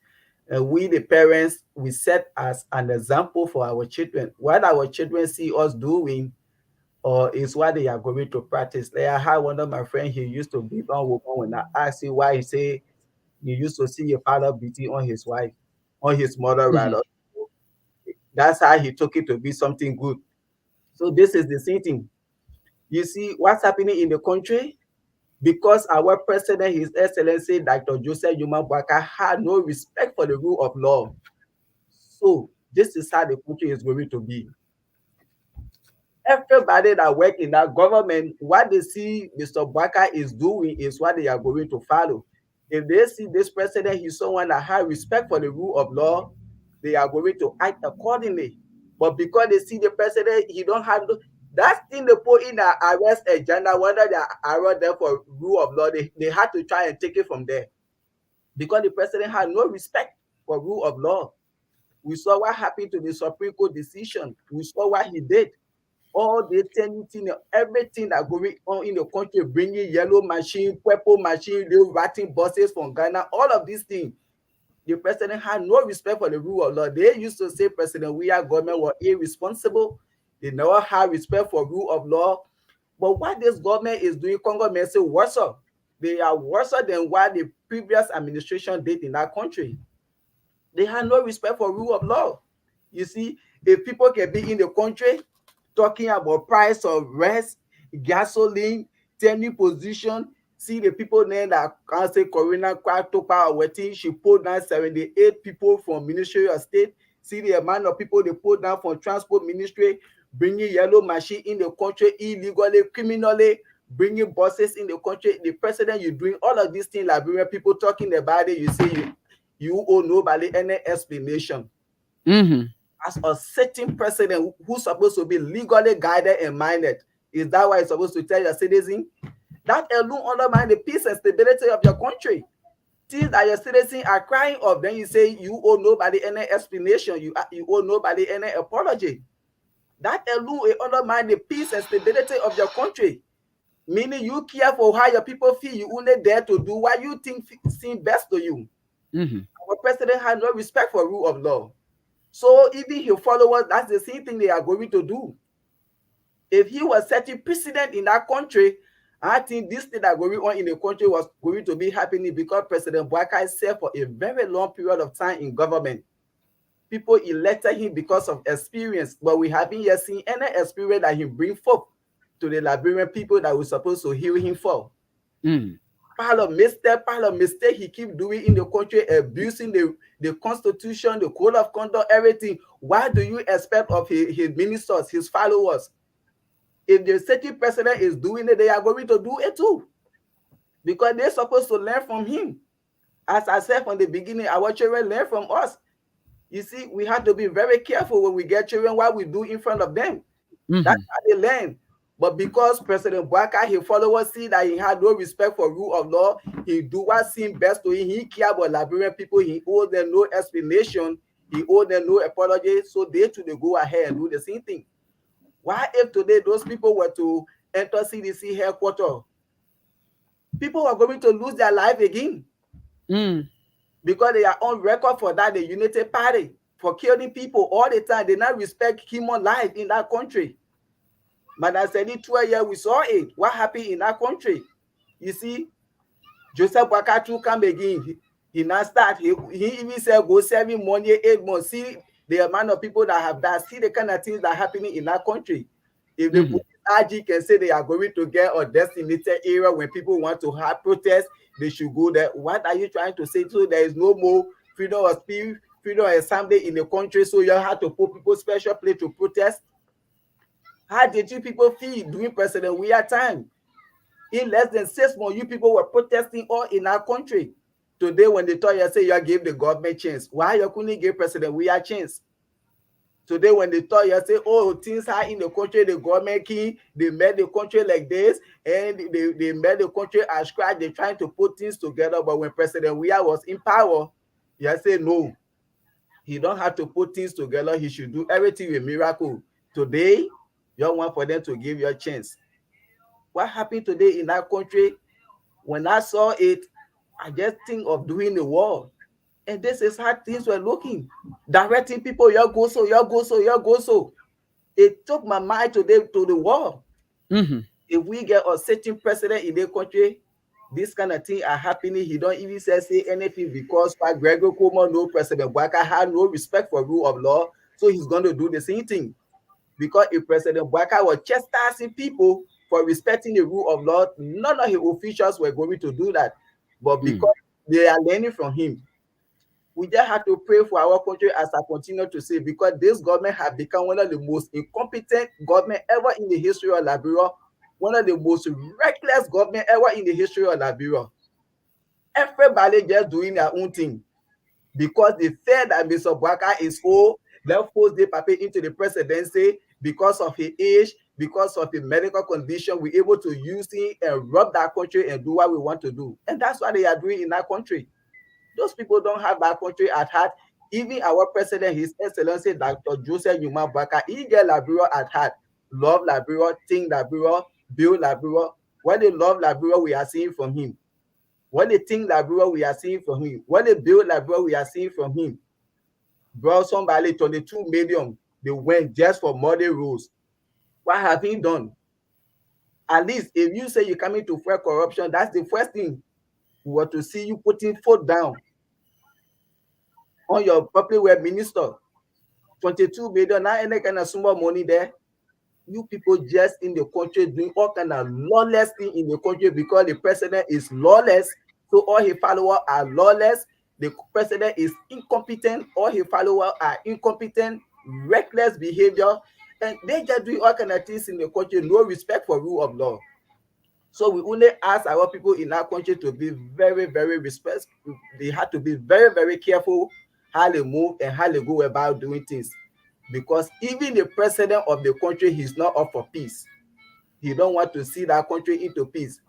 S3: And we, the parents, we set as an example for our children. What our children see us doing, or is what they are going to practice. Like I had one of my friends, he used to beat on woman. When I asked him why, he say he used to see your father beating on his wife, on his mother
S1: Mhm.
S3: rather. That's how he took it to be something good. So this is the same thing. You see what's happening in the country? Because our president, His Excellency Dr. Joseph Yuma Baka, had no respect for the rule of law. So this is how the country is going to be. Everybody that work in that government, what they see Mr. Baka is doing is what they are going to follow. If they see this president, he's someone that has respect for the rule of law, they are going to act accordingly. But because they see the president, he don't have that thing they put in the arrest agenda, whether they arrest them for rule of law, they had to try and take it from there. Because the president had no respect for rule of law. We saw what happened to the Supreme Court decision. We saw what he did. all the anything, everything that going on in the country, bringing yellow machine, purple machine, they writing buses from Ghana, all of these things. The president had no respect for the rule of law. They used to say President Weah government was irresponsible. They never had respect for rule of law. But what this government is doing, Congo may say worse. They are worse than what the previous administration did in that country. They have no respect for rule of law. You see, if people can be in the country talking about price of rest, gasoline, turning position, see the people there that can say Corina Kwatopa Wetin, she pulled down 78 people from Ministry of State. See the amount of people they pulled down from Transport Ministry, bringing yellow machine in the country illegally, criminally, bringing buses in the country. The president, you doing all of these things, Liberian people talking about it, you say you owe nobody any explanation.
S1: Mm-hmm.
S3: As a certain president who's supposed to be legally guided and minded, is that why you're supposed to tell your citizen? That alone undermine the peace and stability of your country. Things that your citizens are crying of, then you say you owe nobody any explanation, you owe nobody any apology. That alone will undermine the peace and stability of your country. Meaning you care for how your people feel, you only there to do what you think seems best to you.
S1: Mm-hmm.
S3: Our president has no respect for rule of law. So even his followers, that's the same thing they are going to do. If he was setting precedent in that country, I think this thing that going on in the country was going to be happening because President Bouakai served for a very long period of time in government. People elected him because of experience, but we haven't yet seen any experience that he bring forth to the Liberian people that we're supposed to hear him for.
S1: Mm.
S3: Part of mistake he keep doing in the country, abusing the constitution, the code of conduct, everything. What do you expect of his ministers, his followers? If the certain president is doing it, they are going to do it too. Because they're supposed to learn from him. As I said from the beginning, our children learn from us. You see, we have to be very careful when we get children what we do in front of them.
S1: Mm-hmm.
S3: That's how they learn. But because President Bouakai, his followers see that he had no respect for rule of law, he do what seems best to him. He care about Liberian people. He owes them no explanation. He owes them no apology. So they too, they go ahead and do the same thing. Why if today those people were to enter CDC headquarters, people are going to lose their life again?
S1: Mm.
S3: Because they are on record for that, the Unity Party, for killing people all the time. They not respect human life in that country. But I said, 12 years we saw it. What happened in that country? You see, Joseph Boakai come again. He now start. He even said, go 7 months, 8 months. See the amount of people that have that. See the kind of things that are happening in that country. If the police RG can say they are going to get a designated area when people want to have protests, they should go there. What are you trying to say? So there is no more freedom of speech, freedom of assembly in the country. So you have to put people special place to protest. How did you people feel during President Weah time? In less than 6 months, you people were protesting all in our country. Today, when they thought you say you gave the government chance, why you couldn't give President Weah chance? Today, when they thought you say, oh, things are in the country, the government key, they made the country like this, and they made the country as scratch, they're trying to put things together. But when President Weah was in power, you say no. He don't have to put things together. He should do everything with miracle. Today, you want for them to give you a chance. What happened today in that country? When I saw it, I just think of doing the war. And this is how things were looking. Directing people, you go so, you go so, you go so. It took my mind today to the war.
S1: Mm-hmm.
S3: If we get a certain president in the country, this kind of thing are happening. He don't even say anything because Gregor Cuomo, no President Bouakai had no respect for rule of law. So he's going to do the same thing. Because if President Bouakai was chastising people for respecting the rule of law, none of his officials were going to do that. But because they are learning from him, we just have to pray for our country, as I continue to say, because this government has become one of the most incompetent government ever in the history of Liberia, one of the most reckless government ever in the history of Liberia. Everybody just doing their own thing because they fear that Mr. Bouakai is old. They'll force the paper into the presidency because of his age, because of his medical condition. We're able to use him and rob that country and do what we want to do. And that's what they are doing in that country. Those people don't have that country at heart. Even our president, His Excellency Dr. Joseph Numa Bouakai, he get Liberia at heart. love Liberia, think Liberia, build Liberia. What they love Liberia, we are seeing from him. What they think Liberia, we are seeing from him. What they build Liberia, we are seeing from him. Bro, somebody 22 million, they went just for model rules. What have he done? At least if you say you're coming to fight corruption, that's the first thing we want to see you putting foot down on your public web minister. 22 billion, not any kind of small money there. You people just in the country doing all kind of lawless thing in the country because the president is lawless. So all his followers are lawless. The president is incompetent. All his followers are incompetent, reckless behavior, and they just doing all kind of things in the country. No respect for rule of law. So we only ask our people in our country to be very, very respectful. They have to be very, very careful how they move and how they go about doing things. Because even the president of the country, he's not up for peace. He don't want to see that country into peace.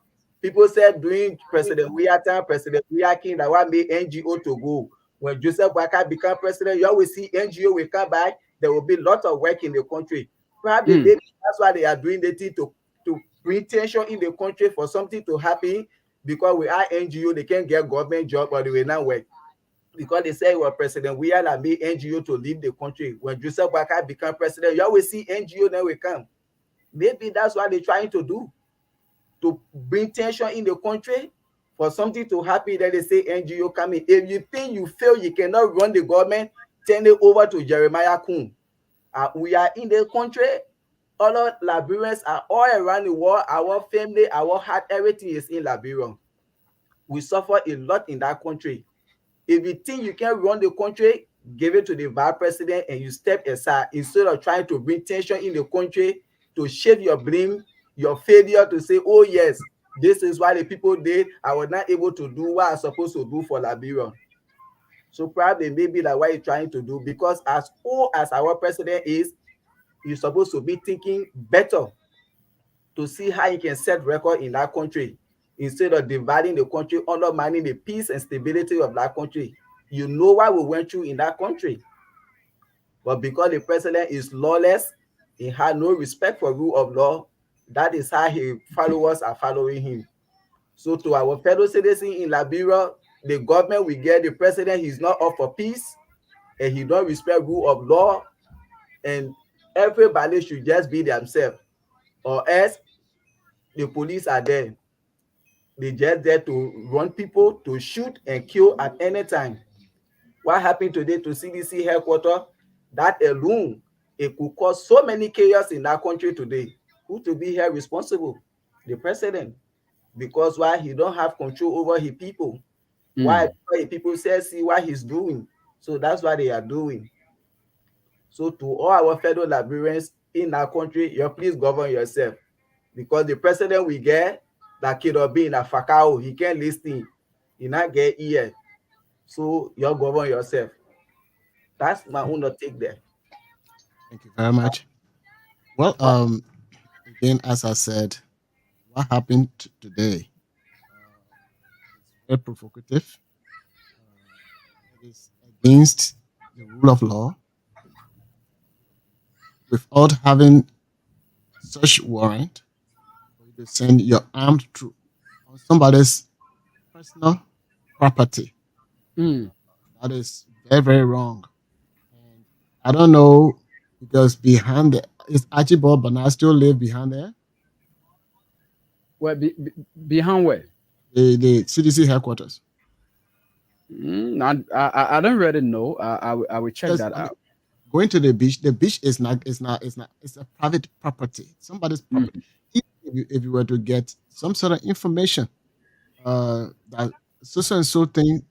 S3: People said during President Weah time, President Weah King, that one made NGO to go. When Joseph Boakai become president, you always see NGO will come back. There will be lots of work in the country. Probably maybe that's why they are doing the thing to bring tension in the country for something to happen. Because we are NGO, they can get government job, but they will not work. Because they say well, President Weah that made NGO to leave the country. When Joseph Boakai become president, you always see NGO then will come. Maybe that's what they're trying to do, to bring tension in the country for something to happen. Then they say NGO coming. If you think you fail, you cannot run the government, turn it over to Jeremiah Kun. We are in the country. All our Liberians are all around the world. Our family, our heart, everything is in Liberia. We suffer a lot in that country. If you think you can run the country, give it to the vice president and you step aside instead of trying to bring tension in the country to shave your blame, your failure to say, oh yes, this is why the people did. I was not able to do what I was supposed to do for Liberia. So probably maybe like what you're trying to do, because as old as our president is, you're supposed to be thinking better to see how you can set record in that country instead of dividing the country, undermining the peace and stability of that country. You know what we went through in that country. But because the president is lawless, he had no respect for rule of law, that is how his followers are following him. So to our fellow citizens in Liberia, the government will get the president, he's not up for peace, and he don't respect rule of law, and everybody should just be themselves. Or else the police are there. They just there to run people, to shoot and kill at any time. What happened today to CDC headquarters? That alone, it could cause so many chaos in that country today. Who to be here responsible? The president. Because why he don't have control over his people. Why people say see what he's doing. So that's what they are doing. So to all our fellow Liberians in our country, you please govern yourself. Because the president we get, that kid will be in a fakao, he can't listen, he not get ear. So you govern yourself. That's my own take there.
S2: Thank you very much. Well,
S3: But
S2: again, as I said, what happened today is very provocative. It is against the rule of law without having such warrant for you to send your armed troop on somebody's personal property. That is very, very wrong. And I don't know because behind the is Archibald Bernard still live behind there?
S1: Well, behind where?
S2: The CDC headquarters.
S1: I don't really know. I will check
S2: Yes,
S1: that
S2: I mean,
S1: out.
S2: going to the beach is not it's a private property, somebody's property. If you were to get some sort of information that so and so thing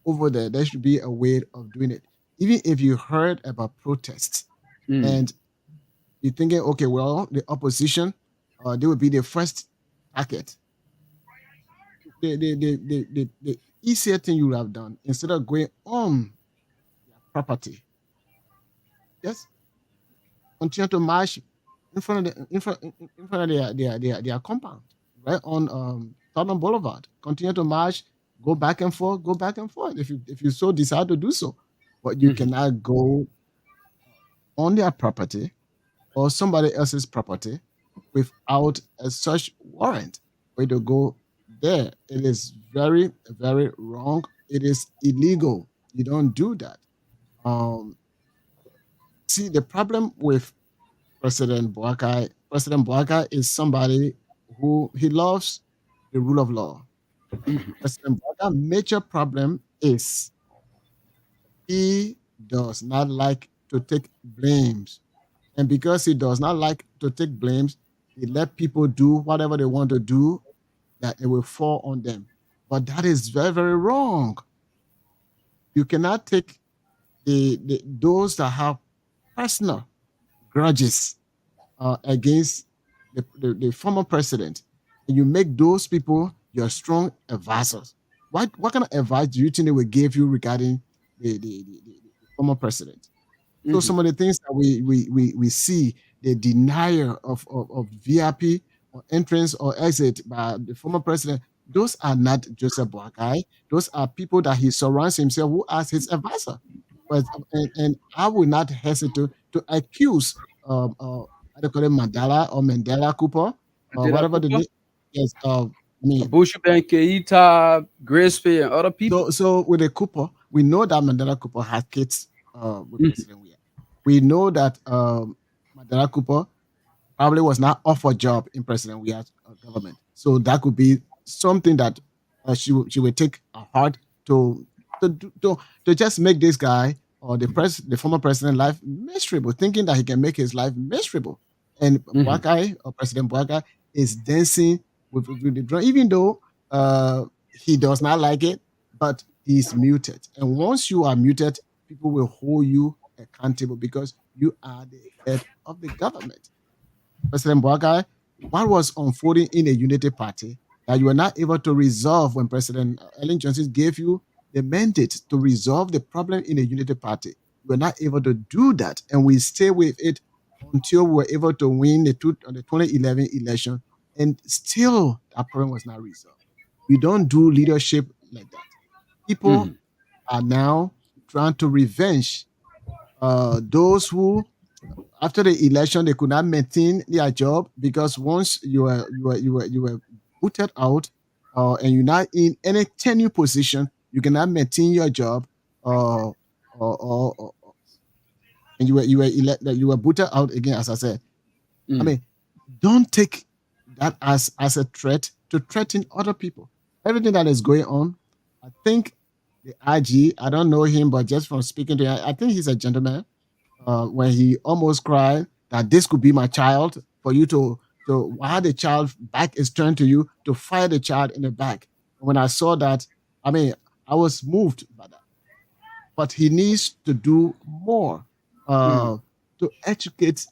S2: over there should be a way of doing it. Even if you heard about protests and you're thinking, okay, well, the opposition, they would be the first target. The easier thing you would have done instead of going on their property, just continue to march in front of their compound, right on Tottenham Boulevard. Continue to march, go back and forth, if you so decide to do so. But you cannot go on their property or somebody else's property without a search warrant for you to go there. It is very, very wrong. It is illegal. You don't do that. Um, See, the problem with President Boakai is somebody who he loves the rule of law.
S1: Mhm.
S2: President Boakai major problem is he does not like to take blames. And because he does not like to take blames, he let people do whatever they want to do, that it will fall on them. But that is very, very wrong. You cannot take those that have personal grudges against the former president, and you make those people your strong advisors. What kind of advice do you think they will give you regarding the former president? So
S1: Mhm.
S2: some of the things that we see, the denial of VIP or entrance or exit by the former president, those are not Joseph Boakai. Those are people that he surrounds himself who as his advisor. But and I will not hesitate to accuse how do you call it, Mandela or Mandela Cooper or
S1: Adela
S2: whatever the
S1: Cooper,
S2: name. Yes, I mean,
S1: Abusha Keita, Grisby, and other people.
S2: so with the Cooper, we know that Mandela Cooper had kids with
S1: Mhm.
S2: President Weah. We know that Mandela Cooper probably was not off a job in President Weah's government. So that could be something that she would take a heart to to just make this guy or the former president life miserable, thinking that he can make his life miserable. And
S1: Mhm.
S2: Boakai or President Boakai is dancing with the drum, even though he does not like it, but he's muted. And once you are muted, people will hold you accountable because you are the head of the government. President Boakai, what was unfolding in the Unity Party that you were not able to resolve when President Ellen Johnson gave you the mandate to resolve the problem in the Unity Party? You were not able to do that, and we stay with it until we were able to win the 2011 election, and still that problem was not resolved. You don't do leadership like that. People
S1: Mhm.
S2: are now trying to revenge those who after the election they could not maintain their job because once you were booted out and you're not in any tenure position, you cannot maintain your job uh, or and you were booted out again, as I said. I
S1: Mhm.
S2: mean, don't take that as a threat to threaten other people. Everything that is going on, I think the IG, I don't know him, but just from speaking to him, I think he's a gentleman when he almost cried that this could be my child for you to while the child back is turned to you to fire the child in the back. When I saw that, I mean, I was moved by that. But he needs to do more
S1: Mhm.
S2: to educate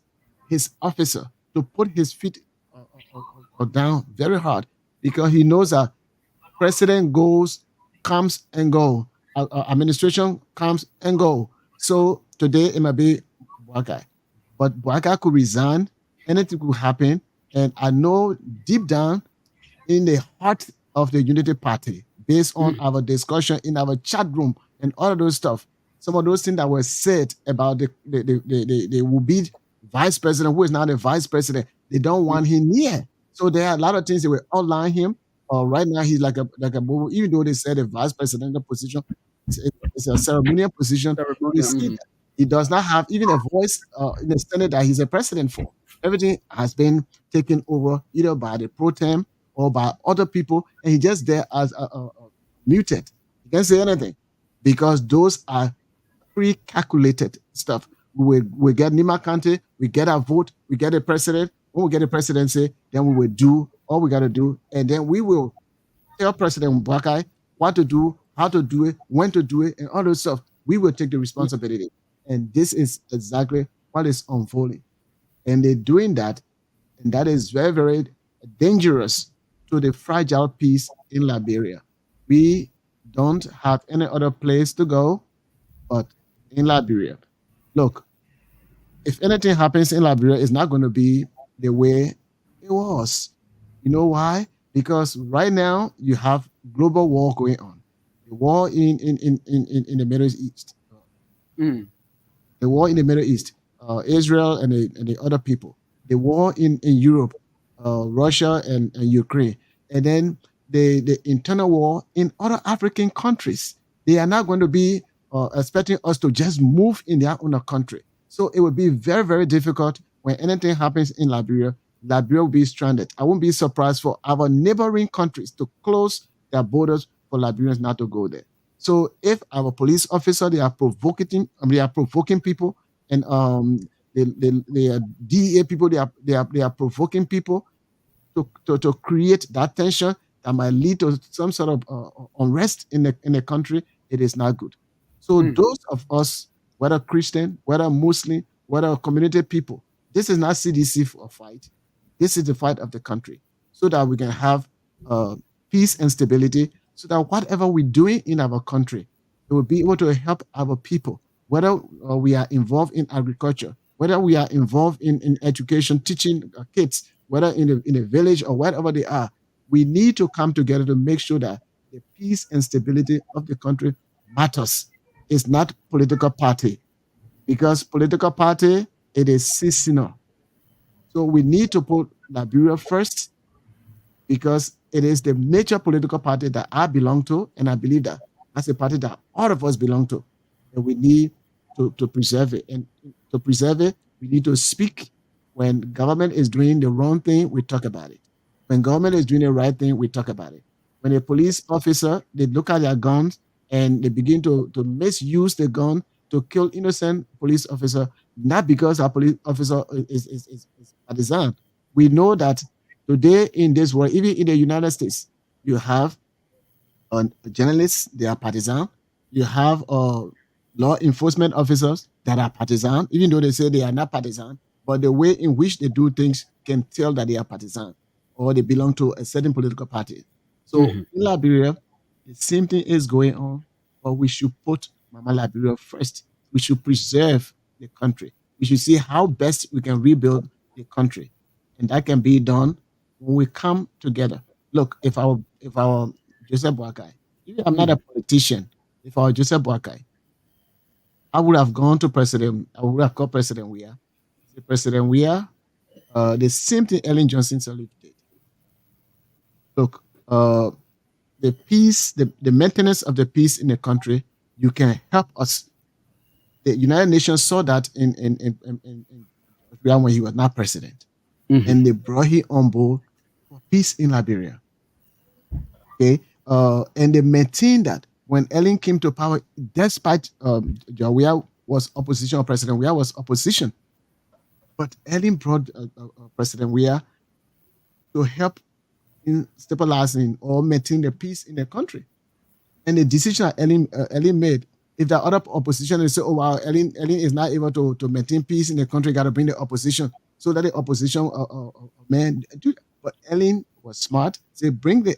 S2: his officer to put his feet down very hard because he knows that president goes, comes and go. Administration comes and go. So today it might be Boakai, but Boakai could resign. Anything could happen, and I know deep down in the heart of the Unity Party, based on
S1: Mhm.
S2: our discussion in our chat room and all of those stuff, some of those things that were said about the would be vice president, who is now the vice president, they don't want him near. So there are a lot of things that will outline him. Right now, he's like a even though they said a vice presidential position, it's a ceremonial position. We
S1: Ceremonial.
S2: see
S1: Mhm.
S2: that he does not have even a voice in the Senate that he's a president for. Everything has been taken over either by the pro tem or by other people, and he just there as a muted. He can't say anything because those are pre-calculated stuff. We get Nima Kante, we get our vote, we get a president. When we get a presidency, then we will do all we got to do, and then we will tell President Mbakai what to do, how to do it, when to do it, and all those stuff. We will take the responsibility, and this is exactly what is unfolding. And they're doing that, and that is very, very dangerous to the fragile peace in Liberia. We don't have any other place to go but in Liberia. Look, if anything happens in Liberia, it's not going to be the way it was. You know why? Because right now you have global war going on. The war in the Middle East.
S1: Mhm.
S2: The war in the Middle East. Israel and the other people, the war in Europe, Russia and Ukraine, and then the internal war in other African countries. They are not going to be expecting us to just move in their own country. So it would be very, very difficult when anything happens in Liberia. Liberia will be stranded. I won't be surprised for our neighboring countries to close their borders for Liberians not to go there. So if our police officer they are provoking people, and the DEA people they are provoking people to create that tension that might lead to some sort of unrest in the country. It is not good. So those of us, whether Christian, whether Muslim, whether community people, this is not CDC for a fight. This is the fight of the country, so that we can have uh, peace and stability, so that whatever we're doing in our country, it will be able to help our people, whether we are involved in agriculture, whether we are involved in education, teaching kids, whether in a village or wherever they are. We need to come together to make sure that the peace and stability of the country matters. It's not political party, because political party, it is seasonal. So we need to put Liberia first, because it is the major political party that I belong to, and I believe that that's a party that all of us belong to, and we need to preserve it. And to preserve it, we need to speak. When government is doing the wrong thing, we talk about it. When government is doing the right thing, we talk about it. When a police officer, they look at their guns and they begin to misuse the gun to kill innocent police officer, not because our police officer is partisan. We know that today in this world, even in the United States, you have journalists, they are partisan. You have law enforcement officers that are partisan, even though they say they are not partisan, but the way in which they do things can tell that they are partisan or they belong to a certain political party. So in Liberia, the same thing is going on, but we should put Mama Liberia first. We should preserve the country. We should see how best we can rebuild the country. And that can be done when we come together. Look, if our Joseph Boakai, even I'm not a politician, if I were Joseph Boakai, I would have gone to President, I would have called President Weah. Say, President Weah, the same thing Ellen Johnson Sirleaf did. Look, the peace, the maintenance of the peace in the country, you can help us. The United Nations saw that in when he was not president, and they brought him on board for peace in Liberia. Okay, and they maintained that when Ellen came to power, despite Weah was opposition, or President Weah was opposition, but Ellen brought President Weah to help in stabilizing or maintaining the peace in the country. And the decision that Ellen made, if the other opposition will say, oh, wow, Ellen is not able to maintain peace in the country, got to bring the opposition, so that the opposition man, but Ellen was smart, say, bring the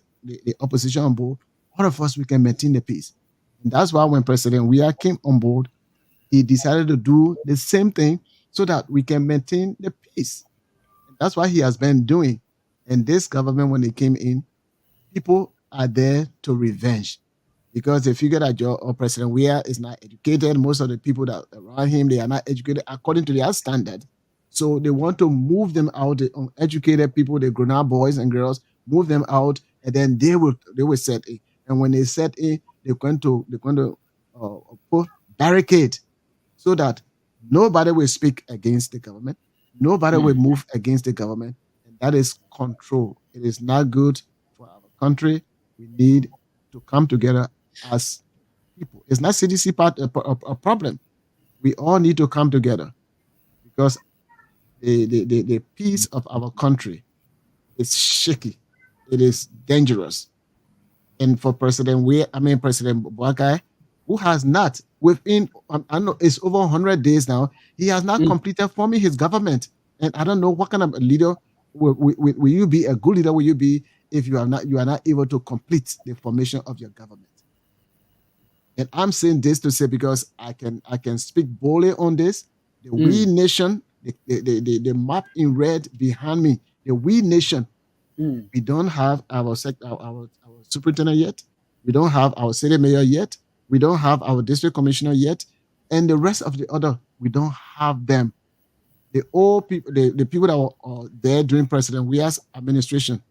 S2: opposition on board, all of us, we can maintain the peace. And that's why when President Weah came on board, he decided to do the same thing so that we can maintain the peace. And that's what he has been doing. And this government, when they came in, people are there to revenge, because they figure that President Weah is not educated. Most of the people that are around him, they are not educated according to their standard. So they want to move them out, the uneducated people, the grown-up boys and girls, move them out, and then they will set in. And when they set in, they're going to put barricade, so that nobody will speak against the government, nobody will move against the government, and that is control. It is not good for our country. We need to come together as people. It's not CDC part a problem. We all need to come together, because the peace of our country is shaky. It is dangerous. And for President Boakai, who has not, within, I know it's over 100 days now, he has not completed forming his government. And I don't know what kind of a leader will you be, a good leader will you be, if you are not able to complete the formation of your government. And I'm saying this to say, because I can speak boldly on this. The We Nation, the map in red behind me, the We Nation, we don't have our superintendent yet. We don't have our city mayor yet. We don't have our district commissioner yet. And the rest of the other, we don't have them. The old people, the people that were there during President Weah's administration,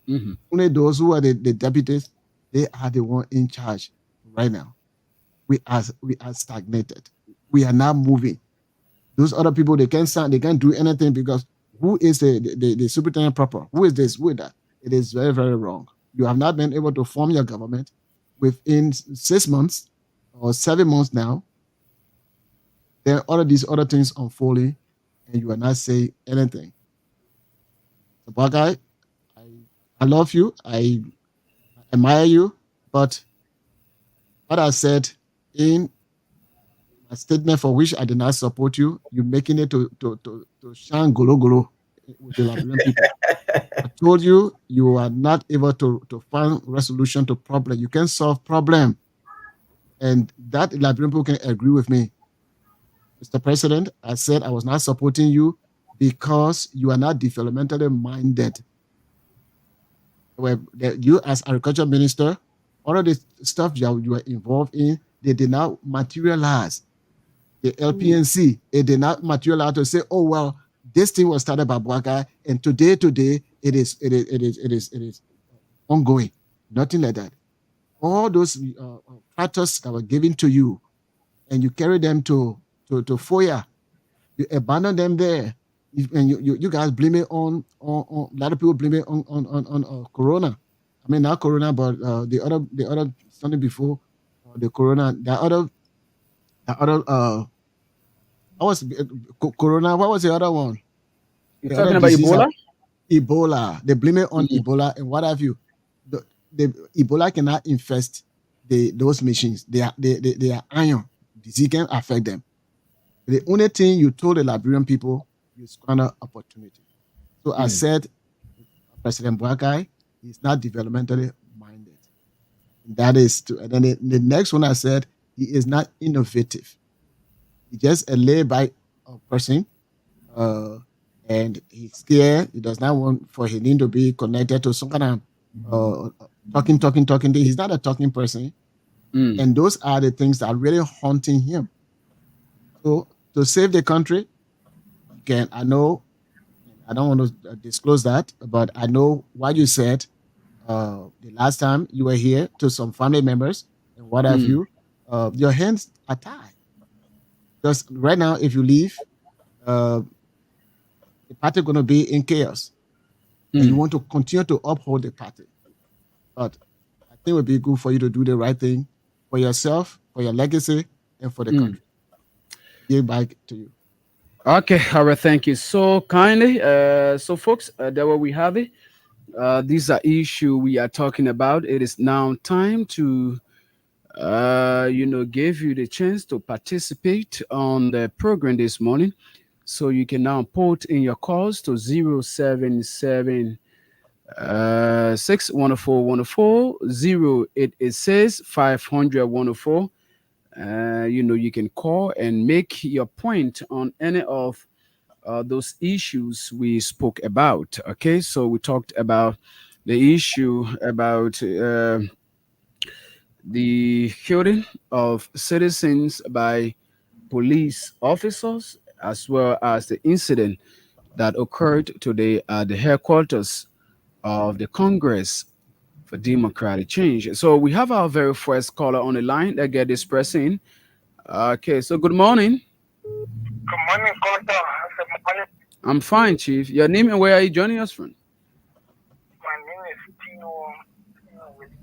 S2: only those who are the deputies, they are the one in charge right now. We are stagnated. We are not moving. Those other people, they can't do anything because who is the superintendent proper? Who is this? Who is that? It is very, very wrong. You have not been able to form your government within 6 months or 7 months now. There are all of these other things unfolding, and you are not saying anything. So, Bagai, I love you. I admire you. But what I said in my statement for which I did not support you, you're making it to shine golo golo with the Liberian people. I told you you are not able to find resolution to problem. You can solve problem. And that Liberian people can agree with me. Mr. President, I said I was not supporting you because you are not developmentally minded. Well, you as agriculture minister, all of the stuff you are involved in, they did not materialize. The LPNC, it did not materialize to say, oh well, this thing was started by Bwakai, and today it is ongoing. Nothing like that. All those factors that were given to you, and you carry them to FOIA, you abandon them there, and you guys blame it on a lot of people blame it on Corona. I mean, not Corona, but the other something before the Corona, the other what was Corona? What was the other one?
S1: You're talking about Ebola?
S2: Ebola. They blame it on Ebola and what have you. The Ebola cannot infest those machines. They are iron. Disease can affect them. The only thing you told the Liberian people, you squander opportunity. So I said, President Bwakai is not developmentally minded. That is to, and then the next one I said, he is not innovative. He's just a lay-by person, and he's scared. He does not want for his name to be connected to some kind of talking. He's not a talking person, and those are the things that are really haunting him. So to save the country, again, I know I don't want to disclose that, but I know what you said the last time you were here to some family members and what have you. Your hands are tied. Because right now, if you leave, the party going to be in chaos. And you want to continue to uphold the party. But I think it would be good for you to do the right thing for yourself, for your legacy, and for the country. Give back to you.
S1: Okay, Hara, thank you so kindly. So, folks, there we have it. These are issue we are talking about. It is now time to give you the chance to participate on the program this morning. So you can now put in your calls to 077 614 104 0886 500 104. You can call and make your point on any of those issues we spoke about. Okay, so we talked about the issue about the killing of citizens by police officers, as well as the incident that occurred today at the headquarters of the Congress for Democratic Change. So we have our very first caller on the line that get this pressing. Okay, so good morning.
S4: Good morning, Doctor. Good morning.
S1: I'm fine, Chief. Your name and where are you joining us from?
S4: My name is Tino with the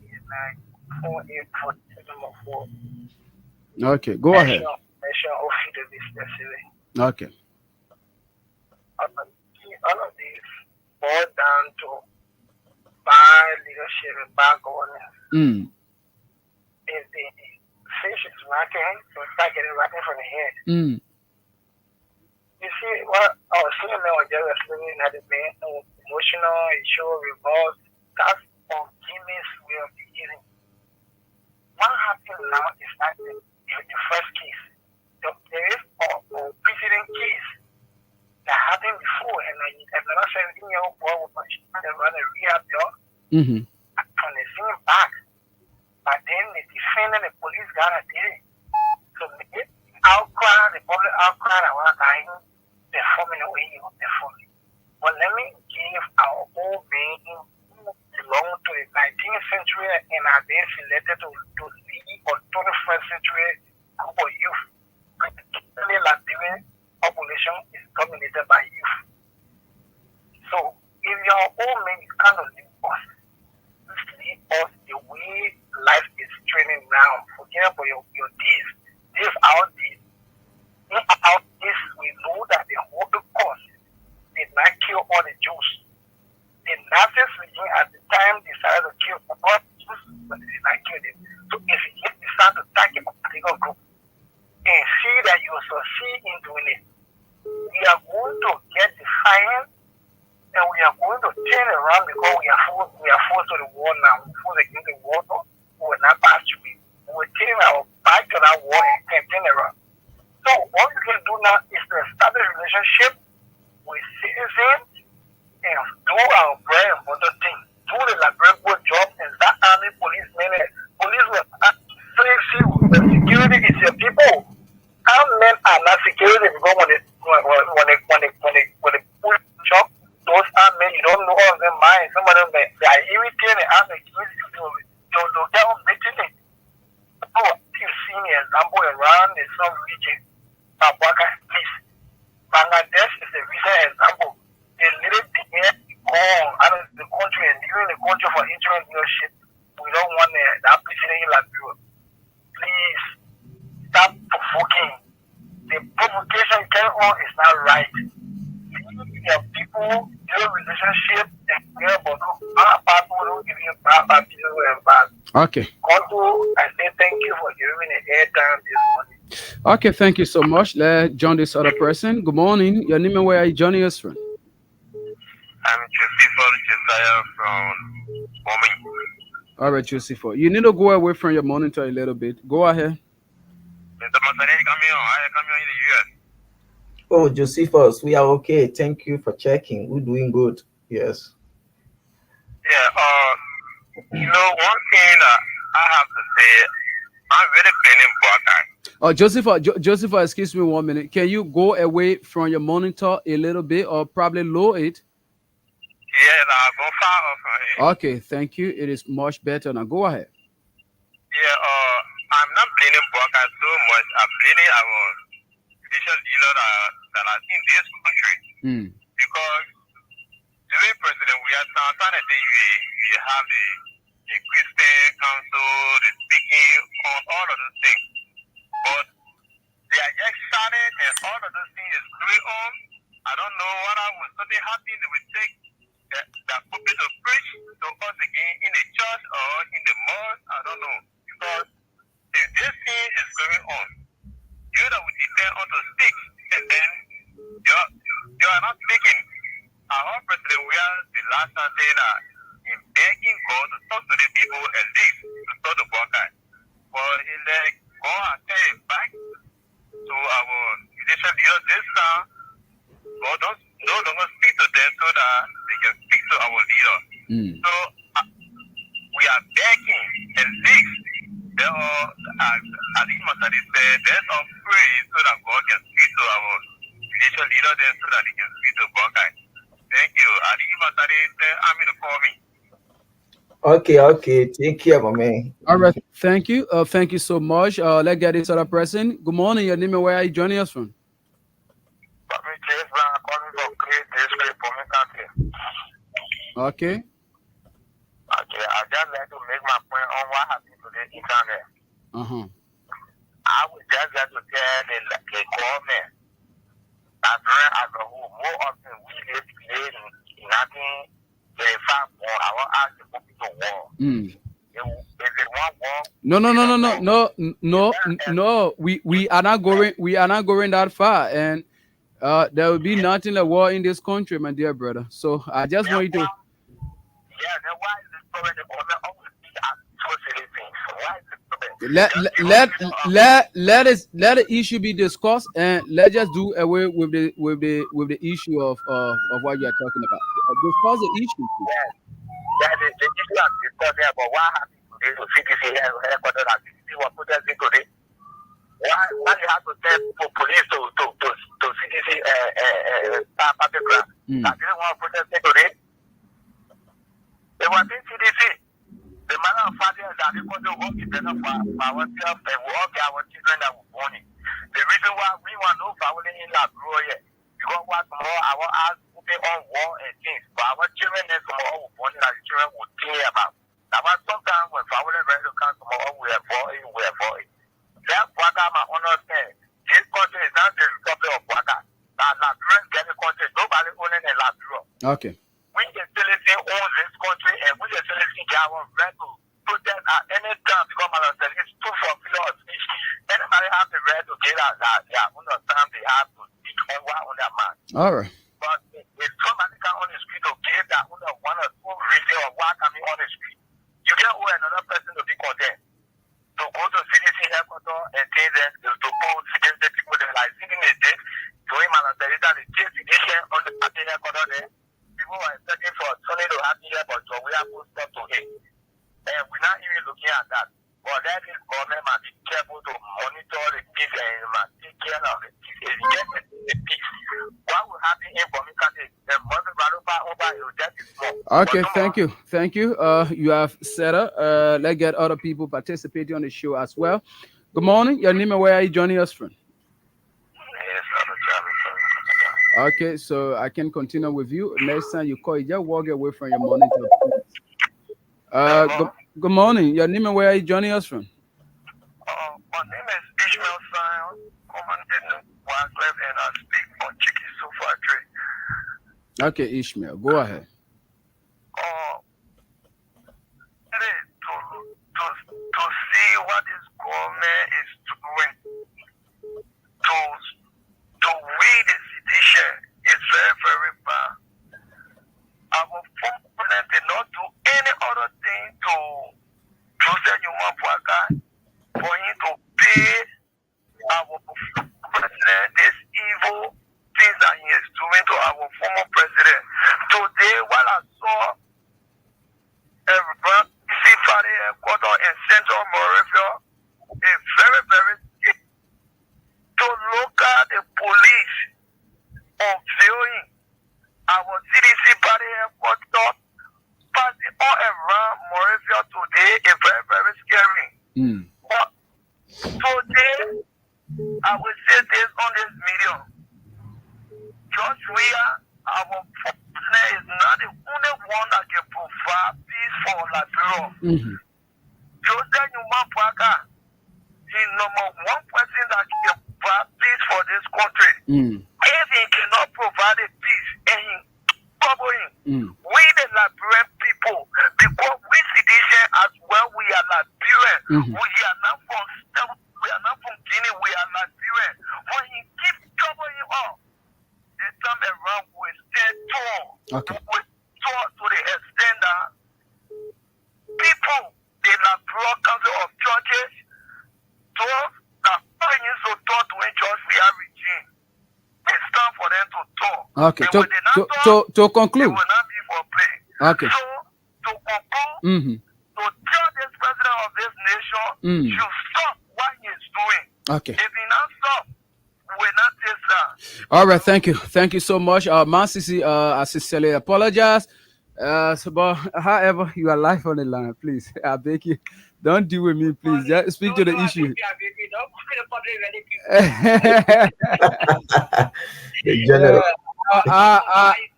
S4: 4847
S1: Okay, go ahead. Okay.
S4: All of this boils down to bad leadership and bad governance. If the fish is rocking, so start getting rocking from the head. You see, what I was seeing now, just explaining how the man emotional, it show revolt. That's on Jimmy's way of beginning. What happened now is not the first case. There is a precedent case that happened before, and another 17-year-old boy was trying to run a rehab job from the same back. But then the defendant, the police got a day. So the outcry, the public outcry that was dying, they're forming coming away even before. But let me give our old being who belong to the 19th century and are being selected to lead or 21st century group of youth. Particularly Liberian population is dominated by youth. So if your old man is kind of lead us the way life is training now. Forget about your days. This our days. In our days, we know that the Holocaust did not kill all the Jews. The Nazis regime at the time decided to kill all the Jews, but they did not kill them. So if you decide to target a particular group and see that you succeed in doing it, we are going to get defiant and we are going to turn around because we are forced to the war now. We're forced against the war. We will not pass through it. We're turning our back to that war and turn around. So what we can do now is to establish a relationship with citizens and do our bread and butter thing. Do the labour job and that army policemen will security is your people. Our men are not security because when they pull shop, those army, you don't know all of them mind. Some of them they are irritating and they'll get on meeting. So you've seen an example around the some region. Please. Bangladesh is a recent example. They literally began out of the country and leaving the country for entrepreneurship. We don't want that president in Liberia. Please stop provoking. The provocation going on is not right. Your people, your relationship, and care about our people don't give you bad people and bad.
S1: Okay.
S4: Also, I say thank you for giving me the airtime this morning.
S1: Okay, thank you so much. Let's join this other person. Good morning. Your name and where are you joining us from?
S5: I'm Joseph Josiah from Bombing.
S1: All right, Joseph. You need to go away from your monitor a little bit. Go ahead.
S3: Oh, Josephus, we are okay. Thank you for checking. We're doing good. Yes.
S5: Yeah, one thing that I have to say, I'm really blaming Boakai.
S1: Oh, Joseph, excuse me 1 minute. Can you go away from your monitor a little bit or probably lower it?
S5: Yes, I'll go far off from it.
S1: Okay, thank you. It is much better now. Go ahead.
S5: Yeah, I'm not blaming Boakai so much. I'm blaming our judicial leader that are in this country. Because during President we are trying to say we have the Christian council, the speaking on all of those things. But they are just starting and all of those things is going on. I don't know what will something happen. They will take that pulpit to preach to us again in the church or in the mosque. I don't know. Because if this thing is going on, you that will depend on the sticks and then you are not speaking. Our president, we are the last time saying that in begging God to talk to the people at least to start the Boakai. But he's like, God has turned it back to our judicial leader this time. God don't no longer speak to them so that they can speak to our leader. So we are begging at least there are, as Masadi said, there's some praise so that God can speak to our judicial leader there so that he can speak to Boakai. Thank you. Adi Masadi said, I'm going to call me.
S3: Okay. Take care, my man.
S1: All right. Thank you. Thank you so much. Let's get this other person. Good morning. Your name and where are you joining us from? Okay.
S5: Okay, I just like to make my point on what happened to the internet. I would just like to tell the government that as a whole, more often we live in nothing. In fact, I want to ask the people to war. If they want war,
S1: no. We are not going. We are not going that far, and there will be nothing like war in this country, my dear brother. So I just want you to.
S5: Yeah, then why is the problem the government always be associated things? So why is the problem?
S1: Let the issue be discussed, and let's just do away with the issue of what you are talking about. Discuss the issue.
S5: Yeah, the issue I'm discussing about what happened today to CTC headquarters and CTC was protesting today. Why you have to send police to CTC
S4: CDC particular. I didn't want to protest today. They were in CDC. The matter of fact is that they want to work together for ourselves and we all get our children that were born in. The reason why we want no family in that grow yet, because what more our ass putting on war and things, but our children is more born that the children would care about. Now, sometimes when family ready to come tomorrow, we are for it. That's what I'm understand. This country is not the republic of Waka. Now, Liberia get the country, nobody owning a Liberia.
S1: Okay.
S4: We can still own this country and we can still get our right to protest at any time because it's too for freedom of speech. Anybody have the right to get out that they are understand they have to speak on what on their mind.
S1: All right.
S4: But if somebody come on the street to give that under one or two reason or what coming on the street, you get another person to be condemned. To go to CDC headquarters and say that to post security people that like sitting in the jail, doing malantaritan, the jail situation on the party headquarters there. People are expecting for Tony to have here, but we have to stop to it. And we're not even looking at that. But that is government must be careful to monitor the peace and must take care of the peace. If you get the peace, what will happen in Bomika is the mother over you that is small.
S1: Okay, thank you. You have said it. Let's get other people participating on the show as well. Good morning. Your name and where are you joining us from? Okay, so I can continue with you. Next time you call, you just walk away from your monitor. Good morning. Your name and where are you joining us from?
S4: My name is Ishmael Sion, commanding Wycliffe, and I speak on Chicken Sofa Tree.
S1: Okay, Ishmael, go ahead.
S4: To see what this government is doing to weed the sedition is very, very bad. Our government did not do any other thing to Joseph Newman Bwaka for him to pay our president this evil things that he is doing to our former president. Today, while I saw Friday headquarters in Central Moravia, is very, very sick to look at the police unveiling our CDC party headquarters passing all around Moravia today is very, very scary. But today, I will say this on this medium. Just we are, our president is not the only one that can provide peace for Liberia. Joseph Newman Bwaka is number one person that can provide peace for this country. If he cannot provide a peace and he trouble him, we the Liberian people, because we citizen as well, we are Liberian. We are not from Guinea, we are Liberian. When he keeps troubling us, this time around we stand tall.
S1: Okay.
S4: We tall to the extent that people, the Liberia Council of Churches, those that are so taught to enjoy their regime, it's time for them to talk.
S1: Okay,
S4: to
S1: conclude.
S4: It will not be for play.
S1: Okay.
S4: So, to conclude, to tell this president of this nation to stop what he is doing.
S1: Okay.
S4: If he not stop, we will not take that.
S1: All right, thank you. Thank you so much. Masisi, I sincerely apologize. But however, you are live on the line, please. I beg you. Don't deal with me, please. Just speak to the issue.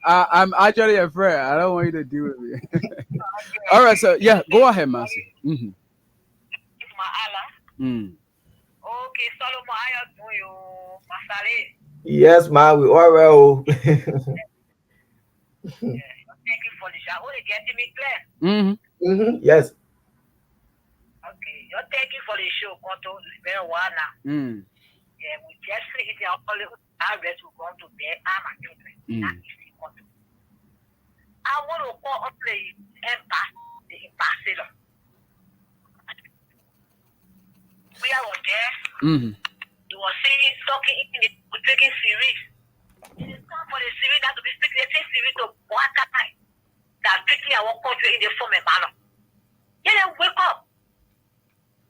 S1: I'm actually afraid. I don't want you to deal with me. All right, so yeah, go ahead, Mercy.
S6: It's my Allah. Okay, Solomon, how you doing, Masale?
S3: Yes, ma, we all well.
S6: Thank you for the show. Oh, they getting me clear.
S3: Yes.
S6: Okay, you're thanking for the show. Konto, it's been a while now. Yeah, we just see it all. I read to go to bed. I'm a children. I want to call up the ambassador. We are there. You were saying talking we're taking series. It is time for the series that to be speaking. They take series to what time that treating our country in the form of manner. Yeah, then wake up.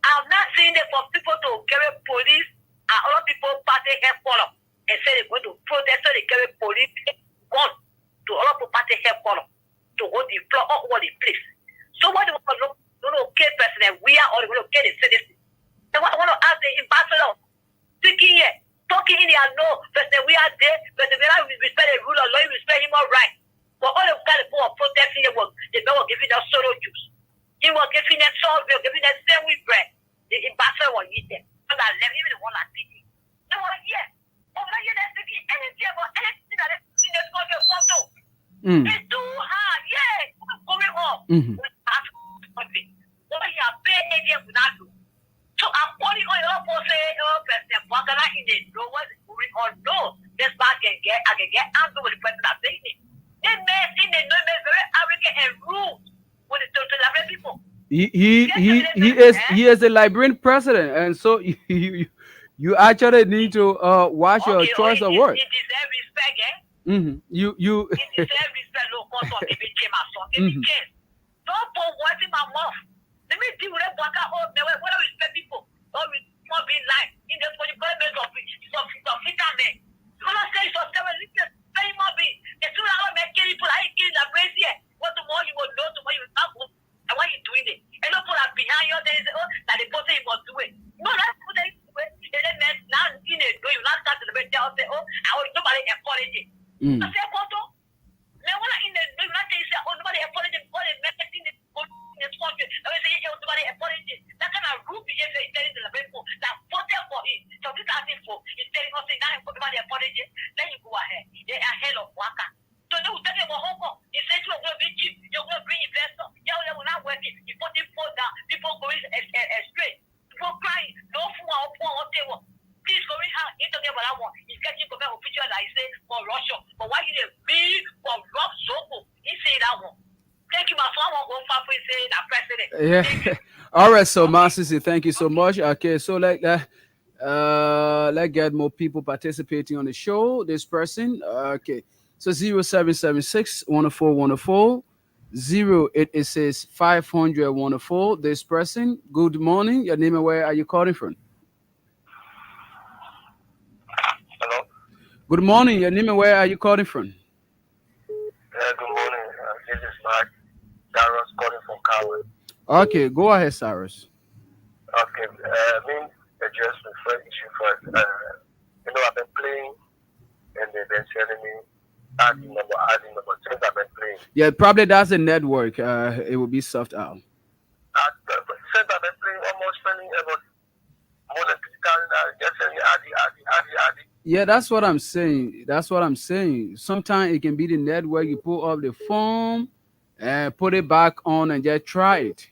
S6: I'm not saying that for people to carry police and other people party headquarters and say they're going to protest gone to all of the party headquarters to hold the floor all over the place. So what do we want to okay president? We are all going to get the citizens. So what I want to ask the ambassador, speaking here, talking in here, no, president, we are there, president, we respect the rule of law, we respect human rights. But all of kind of people are protesting the man was giving us sorrow juice. He was giving them salt, they were giving them sandwich bread. The ambassador was eating. So I left even the one at TV. They were here. Oh, now you're not speaking anything about anything that is in the photo. It's too hard, yeah. What's going on? So I'm calling on your president, what can I in the know what's going on? No, this man I can get angry with the president that's saying it. They made in the know very arrogant and rude with the total people.
S1: He is the Liberian president, and so you actually need to watch your choice of words.
S6: It deserves respect, eh?
S1: You
S6: It deserves respect, no cause of the came as son. Don't put words in my mouth. Let me deal with that worker all the way. What do we respect people? Or we not be life. In the parliament of men. You cannot say so very much be. As soon as I make people, I kill the brace here. What tomorrow you will know, tomorrow you will not go. And why you doing it? And don't put that behind you, there is that the person must do it. No, that's what they do it. And then now in it, you not start to the bed, say, oh, I will nobody encourage it. I say, Poto, now when I in the United States, oh, nobody encourage it, all the messaging in this country. I will say, nobody encourage it. That kind of rude behavior is telling the people that voted for it. So this is for is telling us that nobody encourage it. Then you go ahead. They are ahead of Waka. So they will tell you about Hong Kong. He says you're going to be cheap. You're going to bring investors. They will not work it. You put people down. People going straight. People crying. No food or poor or table. Please go in how it's talking about that one. He's getting to a picture that he say for Russia. But why is it big for Rob Soko? He say that one. Thank you, my son. I'm going to say that president.
S1: Yeah. All right. So, Masisi, thank you so much. Okay. So, let's get more people participating on the show. This person. Okay. So 0776 104 104 0886 500 104. This person. Good morning. Your name and where are you calling from?
S5: Hello.
S1: Good morning. Your name and where are you calling from?
S5: Good morning. This is Mark. Cyrus calling from Carwell.
S1: Okay, go ahead, Cyrus.
S5: Okay. Me address the first issue first. I've been playing and they've been telling me adding number since I've been playing.
S1: Yeah, probably that's a network. It will be soft out.
S5: Since I've been playing, almost spending about more than 3,000, just saying addy.
S1: Yeah, that's what I'm saying. Sometimes it can be the network. You pull up the phone and put it back on and just try it.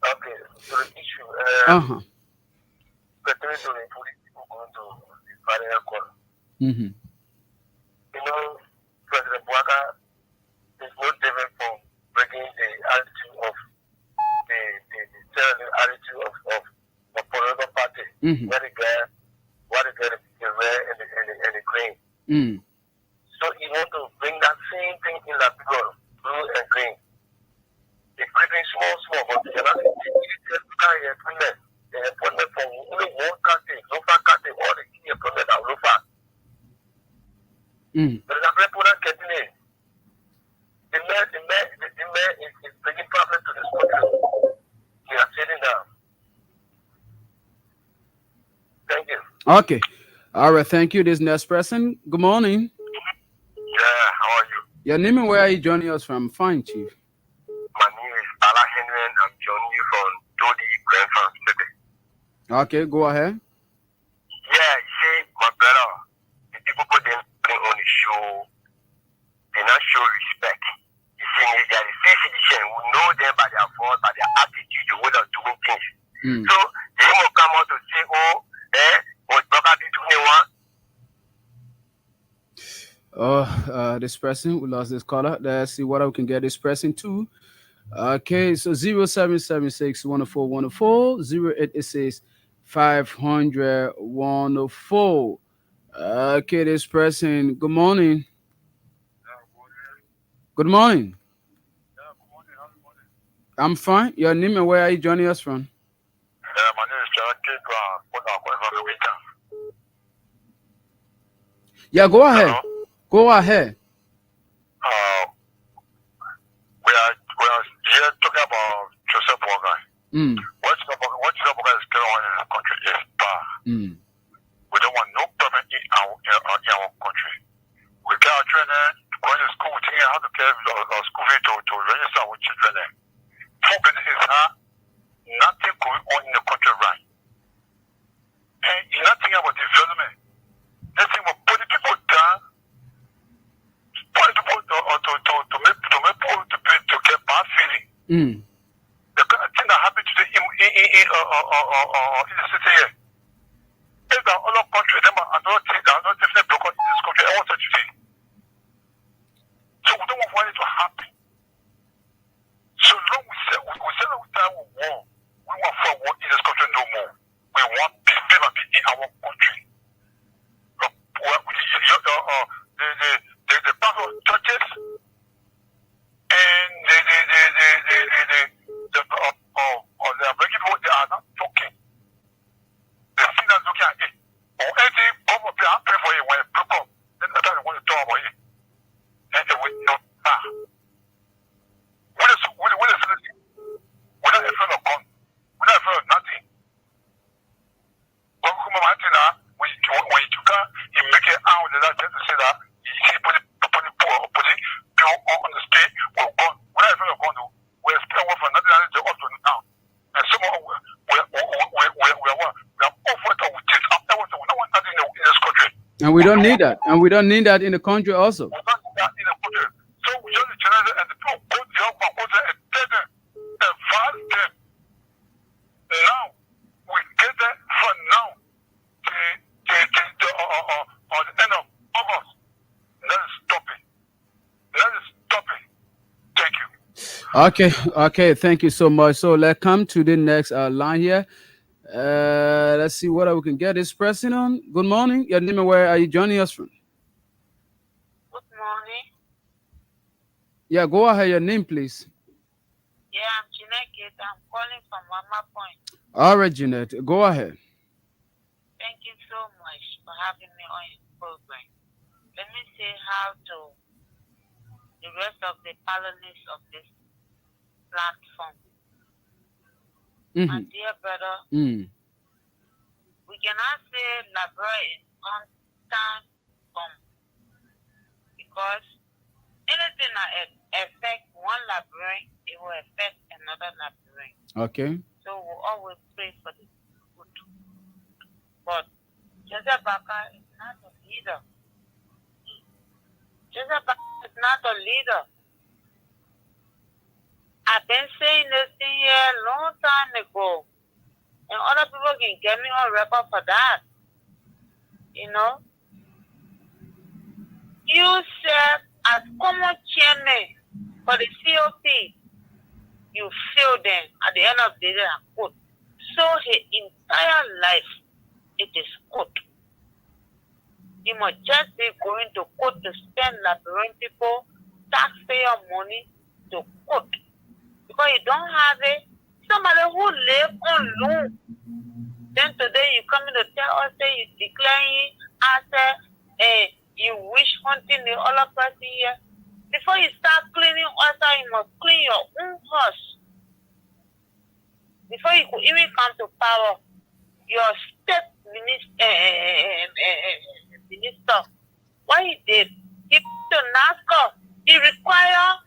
S5: Okay, so the issue, pertaining to the police people going to the party headquarters. President Bouaka is no different from breaking the attitude of the attitude of the political party. Where the guy, the red and the green. So he want to bring that same thing in that blue and green. They're creating small, but they're not employment. The employment from only one country, local country, or the key employment are local. But the people are getting in. The man is bringing problems to this country. We are sitting down. Thank you.
S1: Okay. All right. Thank you. This next person. Good morning.
S5: Yeah, how are you?
S1: Your name and where are you joining us from? Fine, Chief.
S5: My name is Bala Henry and I'm joining you from Dodi, Grand France City.
S1: Okay, go ahead.
S5: Yeah, you see, my brother, the people put them on the show, they not show respect. You see, they are the same citizen who know them by their voice, by their attitude, the way they're doing things. So they won't come out to say, what's Baba be doing one?
S1: This person, we lost this caller. Let's see what we can get this person to. Okay, so 0776 104 104 0886 500 104. Okay, this person, good morning. Good morning. I'm fine. Your name and where are you joining us from?
S5: My name is John K.
S1: Yeah, go ahead.
S5: Hello?
S1: Go ahead.
S5: We are here talking about Joseph Boakai. What Joseph Boakai is going on in the country is bad. We don't want no problem in our country. We get our children going to school, thinking how to get our school fee to register our children. Problem is nothing going on in the country right. And you're not thinking about development. Nothing will put people down, put people to make people to get bad feeling. The kind of thing that happened today in the city here. If the other country, them are not definitely broken in this country, I want to say. So we don't want it to happen. So long we say we war. We want for war in this country no more. We want peace in our country. The power of churches and the American people, they are not talking. The sinners looking at it. Or anything, come up here, I pray for you when it broke up. Then the time they want to talk about it. And they will not. What is it? Without a friend of God, without a friend of nothing. When you can, you make it out of that just to say that you see put the poor opposite people on the street or God. Without a friend of God, we're still working for nothing else to also now. And some of we are offered to take up everything. We don't want nothing in this country.
S1: And we don't need that. And we don't need that in the country also.
S5: We don't need that in the country. So we just generate and the people go to the opposite and tell them and fast them. Now we get that from now to the end of August. Let us stop it. Let us stop it. Thank you.
S1: Okay, thank you so much. So let's come to the next line here. Let's see what we can get this person on. Good morning. Your name and where are you joining us from?
S6: Good morning.
S1: Yeah, go ahead. Your name, please.
S6: Yeah, I'm Jeanette. I'm calling from Mama Point.
S1: All right, Jeanette. Go ahead.
S6: Thank you so much for having me on your program. Let me say how to the rest of the panelists of this platform. My dear brother, we cannot say Labra is on time because anything that affects one Labra, it will affect another Labra.
S1: Okay.
S6: So we always pray for the good. But Joseph Boakai is not a leader. Joseph Boakai is not a leader. I've been saying this thing here a long time ago. And other people can get me on record for that. You know? You serve as common chairman for the COP. You fail them at the end of the day and quote. So his entire life, it is quote. You must just be going to quote to spend Liberian people taxpayer money to quote. Because you don't have it. Somebody who live on loan. Then today you come in to tell us that you declaring as you wish hunting the other person here. Before you start cleaning us out, you must clean your own house. Before you could even come to power, your state minister, what he did, he put to NASCO, he require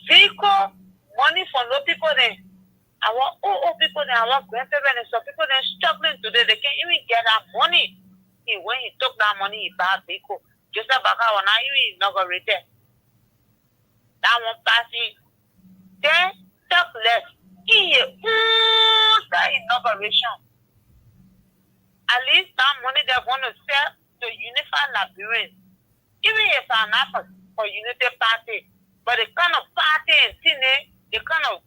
S6: vehicle money from those people then. Our old people then, our grandparents, some people then struggling today, they can't even get that money. When he took that money, he bought vehicle. Joseph Boakai was not even inaugurated. That one passing. Then talk less. He that inauguration. At least that money they're going to sell to unify Liberians. Even if I'm not for unity party, but the kind of party and the kind of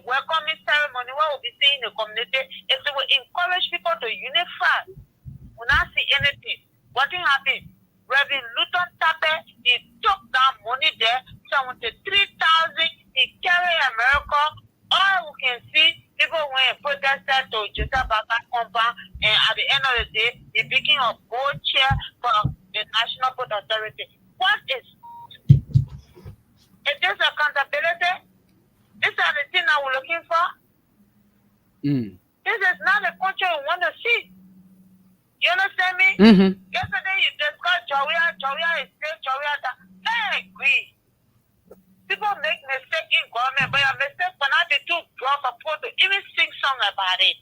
S6: welcoming ceremony what we'll be seeing in the community is to encourage people to unify. We not see anything. What happened? Reverend Luton Tappe, he took that money there, 73,000, he carried America. All we can see, people went and protested to Joseph Boakai compound, and at the end of the day, the picking of gold chair for the National Port Authority. What is it? Is accountability? These are the things that we're looking for. This is not the country we want to see. You understand me? Yesterday you discussed Jawia is this, Jawia that. I agree. People make mistakes in government, but a mistake for not to do God support to even sing song about it.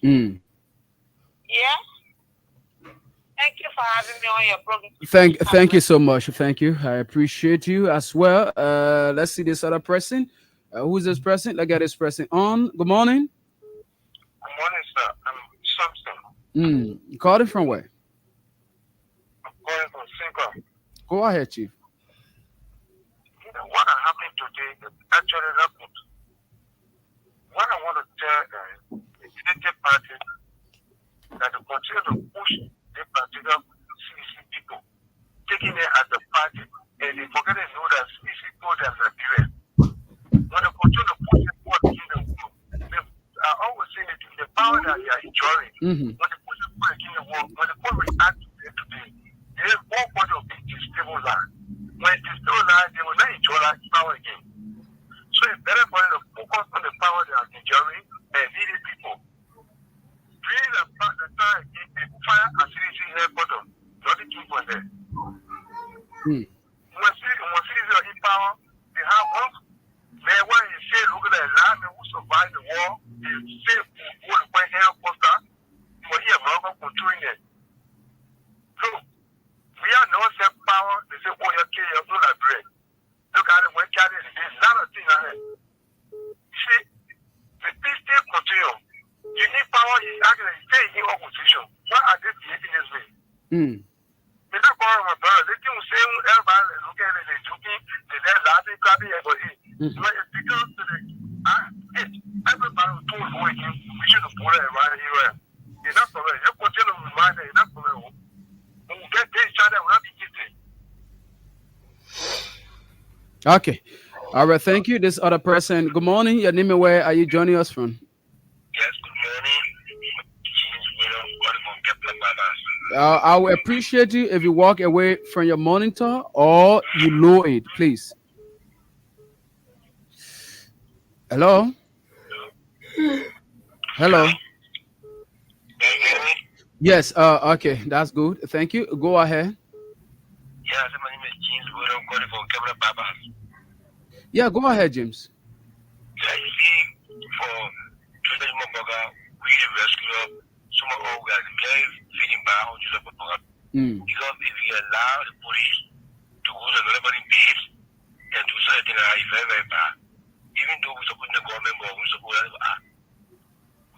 S6: Yes. Thank you for having me on your program.
S1: Thank you so much. Thank you. I appreciate you as well. Let's see this other person. Who's this person? Let's get this person on. Good morning.
S5: Good morning, sir. I'm Samson.
S1: You called it from where?
S5: I'm calling from Singa.
S1: Go ahead, Chief.
S5: What happened today is actually happened. What I want to tell the executive party that they continue to push the particular CC people, taking it as a party, and they forget to know that CC told them Nigeria. When they continue to push it forward in the world, they are always saying it in the power that they are enjoying. When they push it forward in the world, when the people react to it today, they have one point of being stable land. When it is still land, they will not enjoy that power again. So it's better for them to focus on the power they are enjoying and lead the people. Create the time in fire acidity headquarters, not the people there. When cities are in power, they have one. Man, when you say, look at that land who survived the war, they say, who the point here, poster, for here, Morocco controlling it. So, we are no self power. They say, oh, you're okay, you're not bread. Look at it, when carrying it, there's not a thing on it. See, the peace still continue. You need power, you actually stay in your opposition. Why are they behaving this way? They're not going to brother. They think say everybody look at it, they're joking, they're laughing, clapping, everybody. But it's because everybody will do it for you. We should have put it right here. You're not for it. You continue to remind them, you're not for it. When we get this each other, we'll not be easy.
S1: Okay. All right. Thank you. This other person. Good morning. Your name and where are you joining us from?
S5: Yes, good morning.
S1: I will appreciate you if you walk away from your monitor or you lower it, please. Hello? Hello? Yes, okay, that's good. Thank you. Go ahead.
S5: Yeah, my name is James. I'm calling from Kebra Babas.
S1: Yeah, go ahead, James.
S5: Yeah, you see, for Trinity Moboga, we rescue some of our guys, feeding by how you support. Because if you allow the police to go to everybody base and do something that is very, very bad, even though we support the government, but we support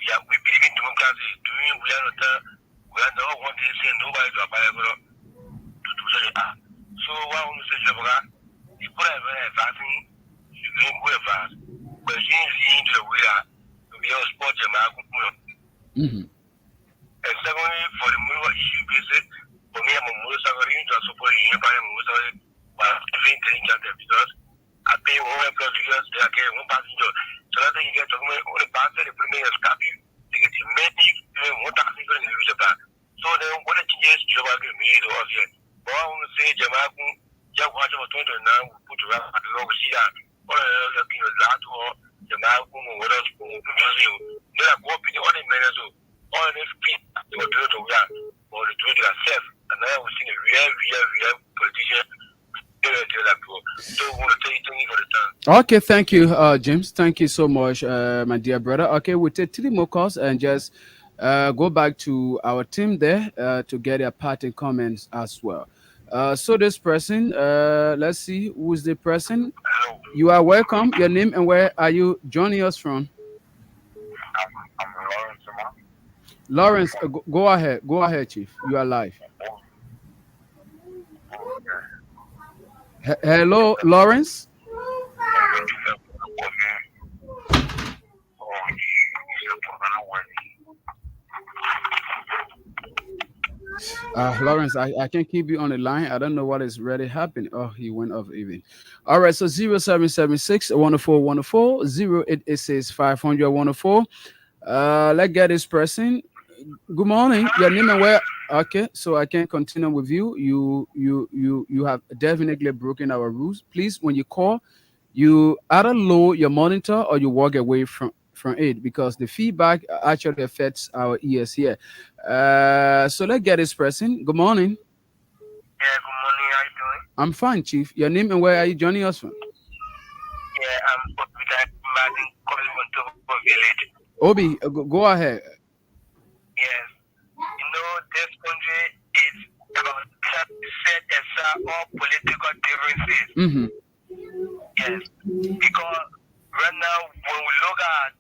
S5: we believe in democracy, doing we are not one day saying nobody to apply to do such a so what I want to say is that people are very advancing, you don't go advance, but you need to the way that we are sport and secondly, for the more issue basis, for me, I'm a most agreeing to support you by a most but I think because I pay over plus years, they are getting one passenger. So that you get to me on the back of the premier escape, they get to make you what I think in the use of that. So then, what the changes you are going to be over here. But I want to say, Jamaku, just watch over 29, put around at the local see that, or looking at that, or Jamaku, what else, they are going to all the minutes. All the feet, they will do it to that, or to do it yourself. And now we see a real politician.
S1: Okay, thank you, James. Thank you so much, my dear brother. Okay, we'll take 3 more calls and just go back to our team there to get their parting comments as well. So this person, let's see who's the person. You are welcome. Your name and where are you joining us from?
S5: I'm Lawrence.
S1: Lawrence, go ahead. Go ahead, Chief. You are live. Hello, Lawrence. Lawrence, I can't keep you on the line. I don't know what is really happening. Oh, he went off even. All right, so 0776 104 104 0886 500 104. Let's get this person. Good morning. Your name and where Okay, so I can continue with you. You have definitely broken our rules. Please, when you call, you either lower your monitor or you walk away from it because the feedback actually affects our ears here. So let's get this person. Good morning.
S4: Yeah, good morning. How you doing?
S1: I'm fine, Chief. Your name and where are you joining us from?
S4: Yeah, I'm Martin calling from Togo Village.
S1: Obi, go ahead.
S4: Yes. You know, this country is about set aside all political differences.
S1: Mm-hmm.
S4: Yes. Because right now, when we look at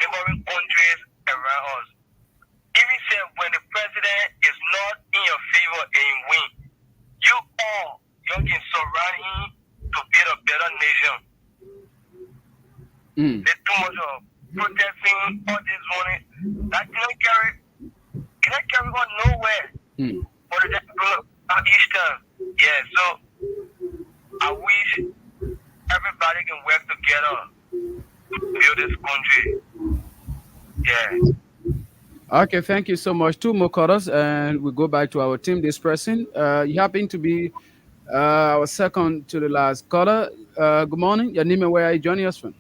S4: neighboring countries around us, even say when the president is not in your favor and win, you all you can surround him to build a better nation. There's too much of protesting all this money that cannot carry on nowhere. For the people of Eastern. Yeah, so I wish everybody can work together to build this country. Yeah.
S1: Okay, thank you so much. Two more callers, and we go back to our team. This person, you happen to be our second to the last caller. Good morning. Your name and where are you joining us from?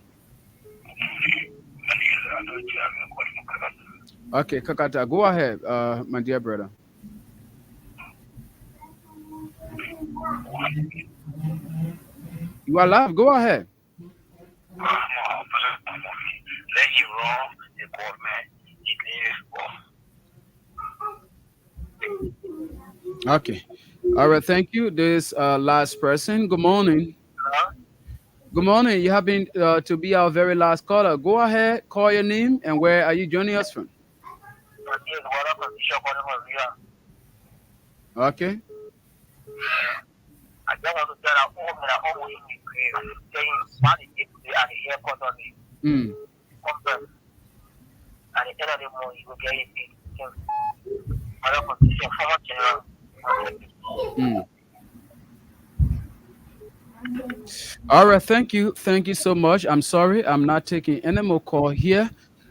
S1: Okay, Kakata, go ahead, my dear brother. You are live. Go ahead.
S4: Let you wrong the government.
S1: Okay. All right. Thank you. This last person. Good morning. Good morning. You happen to be our very last caller. Go ahead. Call your name and where are you joining us from? Okay.
S4: I just want to tell our home and our home in the grave, saying, why the people they are the airport on the conference. At the end of the month, you will get it big. Other position, former general.
S1: All right. Thank you. Thank you so much. I'm sorry. I'm not taking any more call here.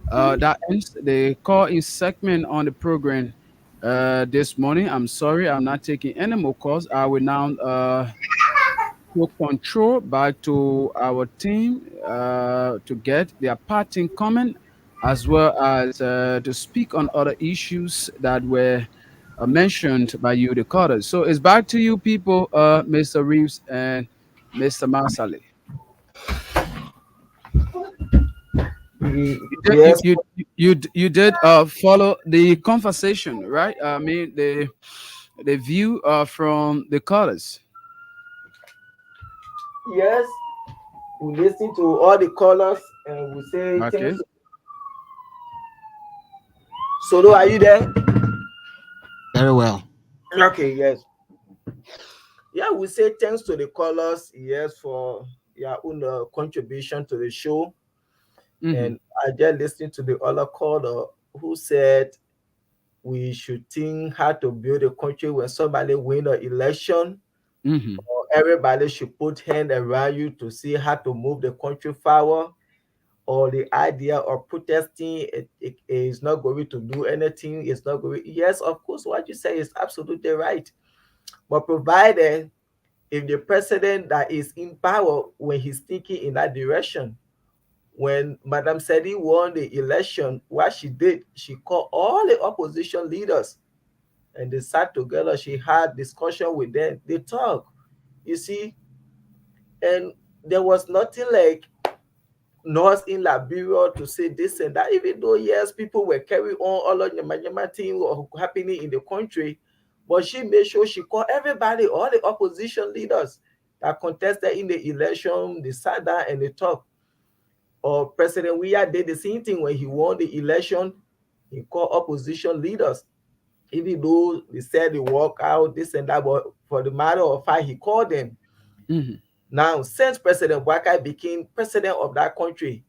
S1: That ends the call-in segment on the program this morning. I'm sorry. I'm not taking any more calls. I will now to control back to our team to get their parting comment as well as to speak on other issues that were mentioned by you, the callers. So it's back to you, people, Mr. Reeves and Mr. Marsali.
S3: Yes.
S1: You did follow the conversation, right? I mean the view from the callers.
S3: Yes. We listen to all the callers and we say
S1: Okay.
S3: things. Solo, are you there?
S2: Very well.
S3: Okay, yes. Yeah, we say thanks to the callers, yes, for your own contribution to the show. And I just listened to the other caller who said we should think how to build a country when somebody win the election. Or everybody should put hand around you to see how to move the country forward. Or the idea of protesting it is not going to do anything. It's not going. Yes, of course, what you say is absolutely right. But provided if the president that is in power when he's thinking in that direction, when Madam Sedi won the election, what she did, she called all the opposition leaders and they sat together. She had discussion with them. They talk, you see, and there was nothing like North in Liberia to say this and that, even though yes, people were carrying on all of the thing happening in the country, but she made sure she called everybody, all the opposition leaders that contested in the election, they sat down and they talked. Or President Weah did the same thing when he won the election. He called opposition leaders, even though they said they walk out, this and that, but for the matter of fact, he called them. Now, since President Bouakai became president of that country,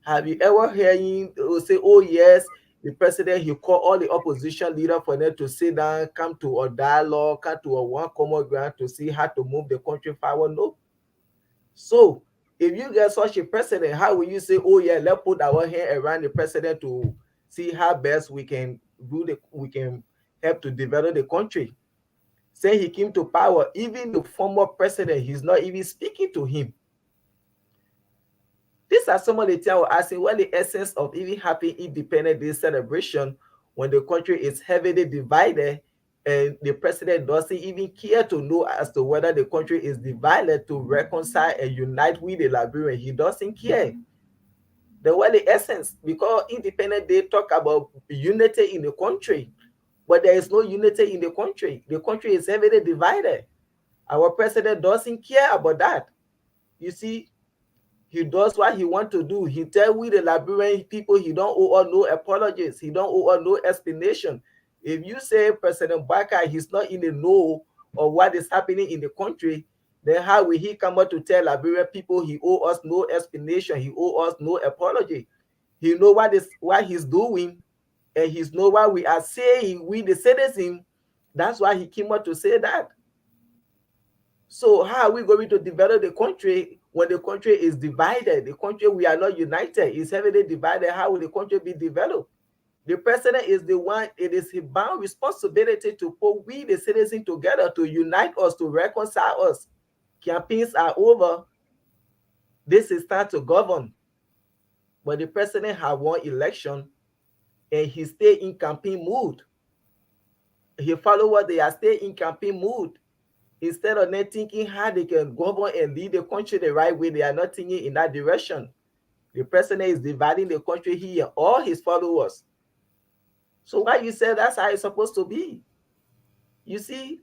S3: have you ever heard him say, oh yes, the president, he called all the opposition leaders for them to sit down, come to a dialogue, come to a one common ground to see how to move the country forward? No. So if you get such a president, how will you say, oh yeah, let's put our hand around the president to see how best we can help to develop the country. Since he came to power, even the former president, he's not even speaking to him. These are some of the things I was asking, what the essence of even having Independence Day celebration when the country is heavily divided and the president doesn't even care to know as to whether the country is divided to reconcile and unite with the Liberian. He doesn't care. The what the essence, because Independence Day talk about unity in the country, but there is no unity in the country. The country is heavily divided. Our president doesn't care about that. You see, he does what he want to do. He tell we the Liberian people he don't owe us no apologies. He don't owe us no explanation. If you say President Baka he's not in the know of what is happening in the country, then how will he come out to tell Liberian people he owe us no explanation? He owe us no apology. He know what he's doing, and he's know what we are saying. We the citizens. That's why he came out to say that. So how are we going to develop the country when the country is divided? The country, we are not united, is heavily divided. How will the country be developed? The president is the one, it is his bound responsibility to put we the citizens together, to unite us, to reconcile us. Campaigns are over. This is time to govern. But the president have won election and he stay in campaign mood. His followers, they are stay in campaign mood. Instead of them thinking how they can govern and lead the country the right way, they are not thinking in that direction. The president is dividing the country here, all his followers. So why you say that's how it's supposed to be? You see,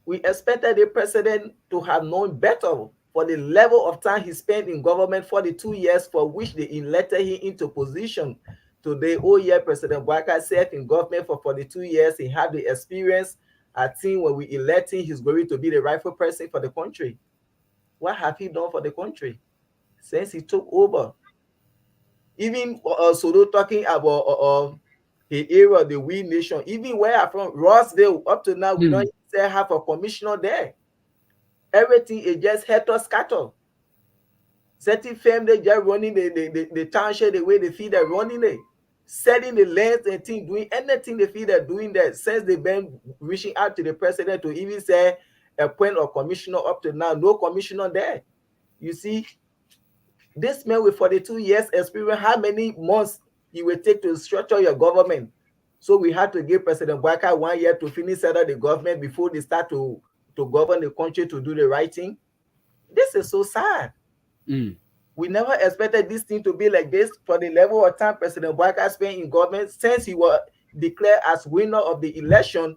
S3: we expected the president to have known better for the level of time he spent in government, 42 years, for which they elected him into position. Today, President Baka served in government for 42 years. He had the experience. I think when we elect him, he's going to be the rightful person for the country. What have he done for the country since he took over? Even Solo talking about the area of the We Nation, even where I'm from, Rossville, up to now, we don't even have a commissioner there. Everything is just helter scatter. Certain family just running the township the way they feel they're running it. Setting the lands and things, doing anything they feel they're doing that, since they've been reaching out to the president to even say appoint a commissioner. Up to now, no commissioner there. You see, this man with 42 years experience, how many months it will take to structure your government? So we had to give President Baka 1 year to finish settle the government before they start to govern the country, to do the right thing. This is so sad. We never expected this thing to be like this for the level of time President Baka spent in government since he was declared as winner of the election.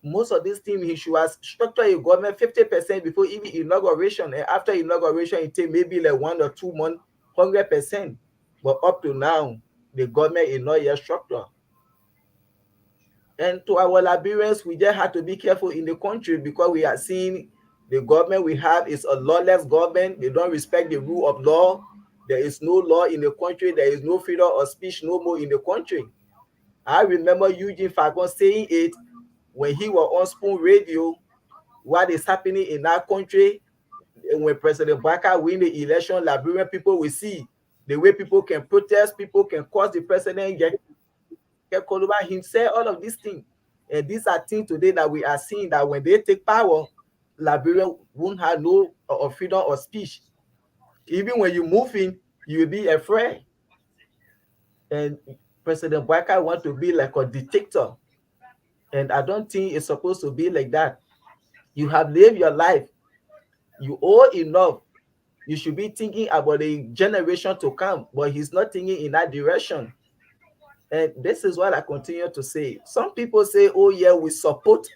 S3: Most of this team, he should have structured a government 50% before even inauguration, and after inauguration, it take maybe like 1 or 2 months, 100%. But up to now, the government is not yet structured. And to our Liberians, we just have to be careful in the country, because we are seeing the government we have is a lawless government. They don't respect the rule of law. There is no law in the country. There is no freedom of speech no more in the country. I remember Eugene Fagon saying it when he was on Spoon Radio, what is happening in that country. When President Baka win the election, Liberian people will see the way people can protest, people can cause the president, get Koluba himself, all of these things. And these are things today that we are seeing, that when they take power, Liberia won't have no freedom of speech. Even when you move in, you will be afraid. And President Baka wants to be like a dictator. And I don't think it's supposed to be like that. You have lived your life. You owe enough. You should be thinking about the generation to come, but he's not thinking in that direction. And this is what I continue to say. Some people say, oh yeah, we support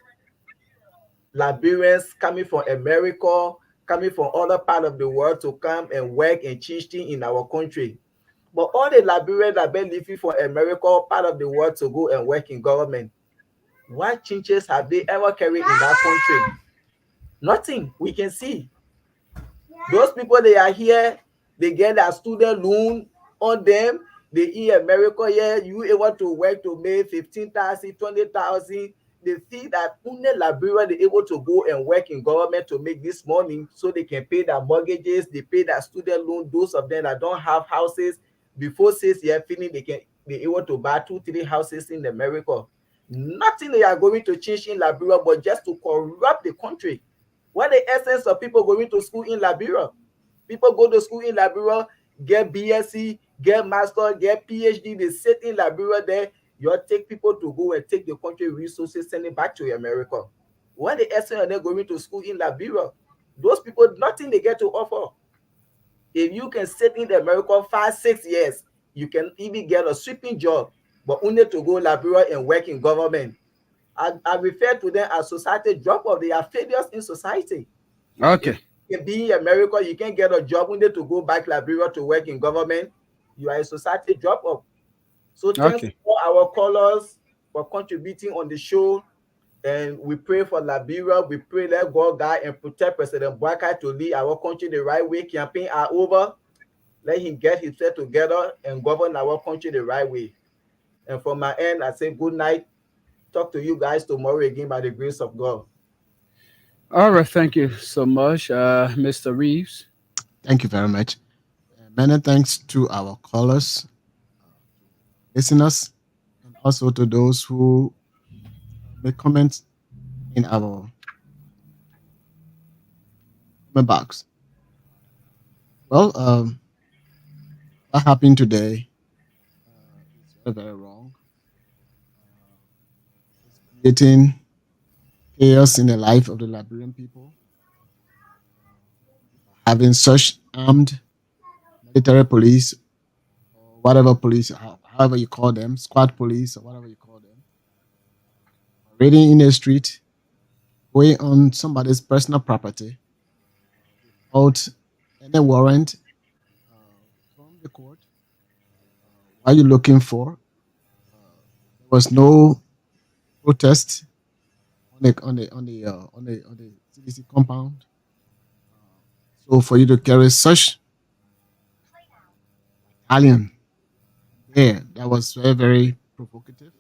S3: Liberians coming from America, coming from other part of the world to come and work and change things in our country. But all the Liberians that have been living from America, part of the world, to go and work in government, what changes have they ever carried in that country? Nothing we can see. Those people, they are here, they get their student loan on them. They in America, yeah, you able to work to make 15,000, 20,000. They think that only Liberia they able to go and work in government to make this money so they can pay their mortgages, they pay their student loan. Those of them that don't have houses, before 6 years finish, they can be able to buy 2, 3 houses in America. Nothing they are going to change in Liberia, but just to corrupt the country. What the essence of people going to school in Liberia? People go to school in Liberia, get BSc, get master, get PhD. They sit in Liberia there. You take people to go and take the country resources, send it back to America. What the essence of them going to school in Liberia? Those people, nothing they get to offer. If you can sit in America 5, 6 years, you can even get a sweeping job, but only to go Liberia and work in government. I refer to them as society drop off. They are failures in society.
S1: Okay.
S3: If you be in America, you can get a job only to go back Liberia to work in government. You are a society drop off. So thanks
S1: Okay.
S3: for our callers for contributing on the show. And we pray for Liberia. We pray let God guide and protect President Boakai to lead our country the right way. Campaign are over. Let him get himself together and govern our country the right way. And from my end, I say good night. Talk to you guys tomorrow again by the grace of God.
S1: All right. Thank you so much, Mr. Reeves.
S2: Thank you very much. Many thanks to our callers, listeners, and also to those who make comments in our comment box. Well, what happened today is very, very wrong. It's creating chaos in the life of the Liberian people. Having such armed military police, or whatever police, however you call them, squad police, or whatever you call them, raiding in the street, going on somebody's personal property without any warrant from the court. What are you looking for? There was no protest on the CDC compound. So for you to carry such alien there, that was very, very provocative,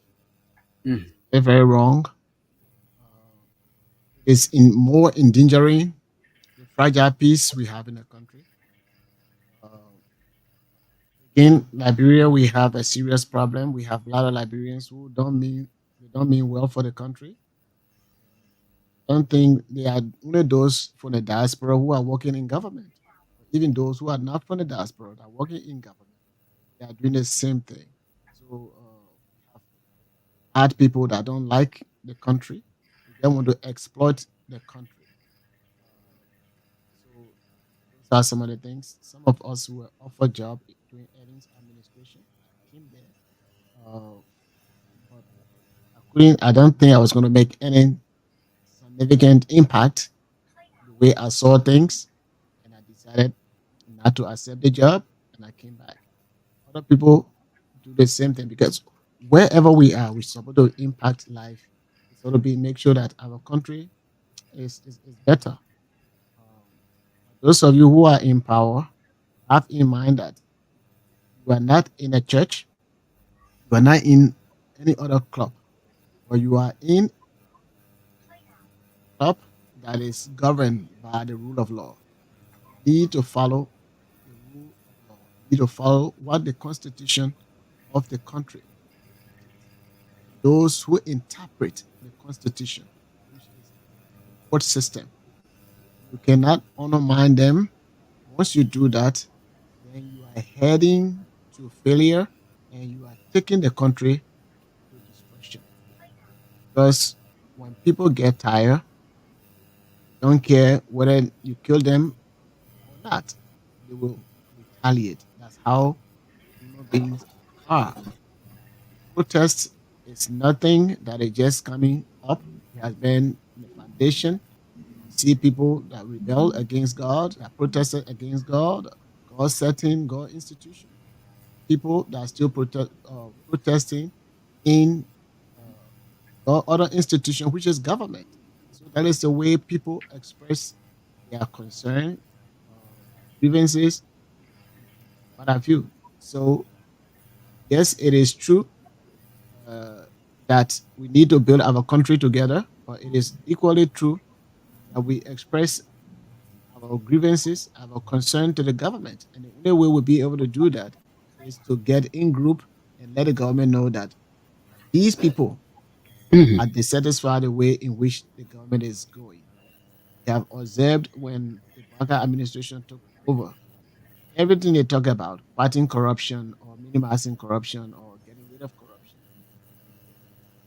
S1: Mm.
S2: very, very wrong. It's in more endangering the fragile peace we have in the country. In Liberia, we have a serious problem. We have a lot of Liberians who don't mean well for the country. Don't think they are only those from the diaspora who are working in government. Even those who are not from the diaspora that are working in government, they are doing the same thing. So we have bad people that don't like the country. They want to exploit the country. So those are some of the things. Some of us who were offered job doing earnings administration came there. But I couldn't. I don't think I was going to make any significant impact the way I saw things, and I decided not to accept the job, and I came back. Other people do the same thing because wherever we are, we're supposed to impact life. It's supposed to be make sure that our country is better. Um, those of you who are in power, have in mind that you are not in a church, you are not in any other club, but you are in a club that is governed by the rule of law. You need to follow the rule of law. You need to follow what the constitution of the country dictates. Those who interpret the constitution, which is the court system, you cannot undermine them. Once you do that, then you are heading to failure and you are taking the country to destruction. Because when people get tired, they don't care whether you kill them or not, they will retaliate. That's how human beings are. Protest is nothing that is just coming up. It has been in the foundation. You see people that rebel against God, that protested against God, God setting, God institution. People that are still protesting in other institution, which is government. So that is the way people express their concern, uh, grievances, what have you. So yes, it is true uh, that we need to build our country together, but it is equally true that we express our grievances, our concern to the government. And the only way we'll be able to do that is to get in group and let the government know that these people
S1: Mhm.
S2: are dissatisfied the way in which the government is going. They have observed when the Barker administration took over, everything they talk about, fighting corruption or minimizing corruption or getting rid of corruption,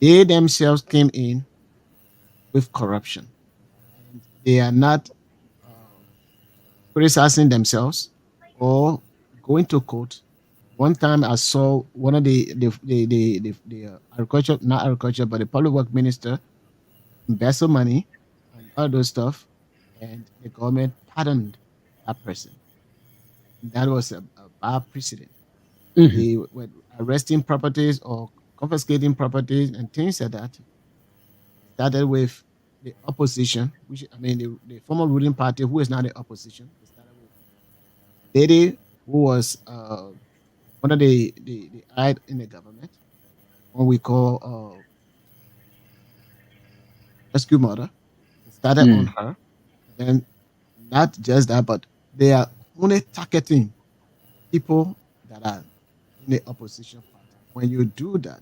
S2: they themselves came in with corruption. And they are not uh, criticizing themselves or going to court. One time I saw one of the agriculture, not agriculture, but the public work minister embezzle money and all those stuff, and the government pardoned that person. That was a bad precedent.
S1: Mhm.
S2: They were arresting properties or confiscating properties and things like that. Started with the opposition, which I mean the former ruling party, who is now the opposition. They started with lady who was one of the eyed in the government, what we call rescue mother. They started on
S1: Mm.
S2: her. And then not just that, but they are only targeting people that are in the opposition party. When you do that,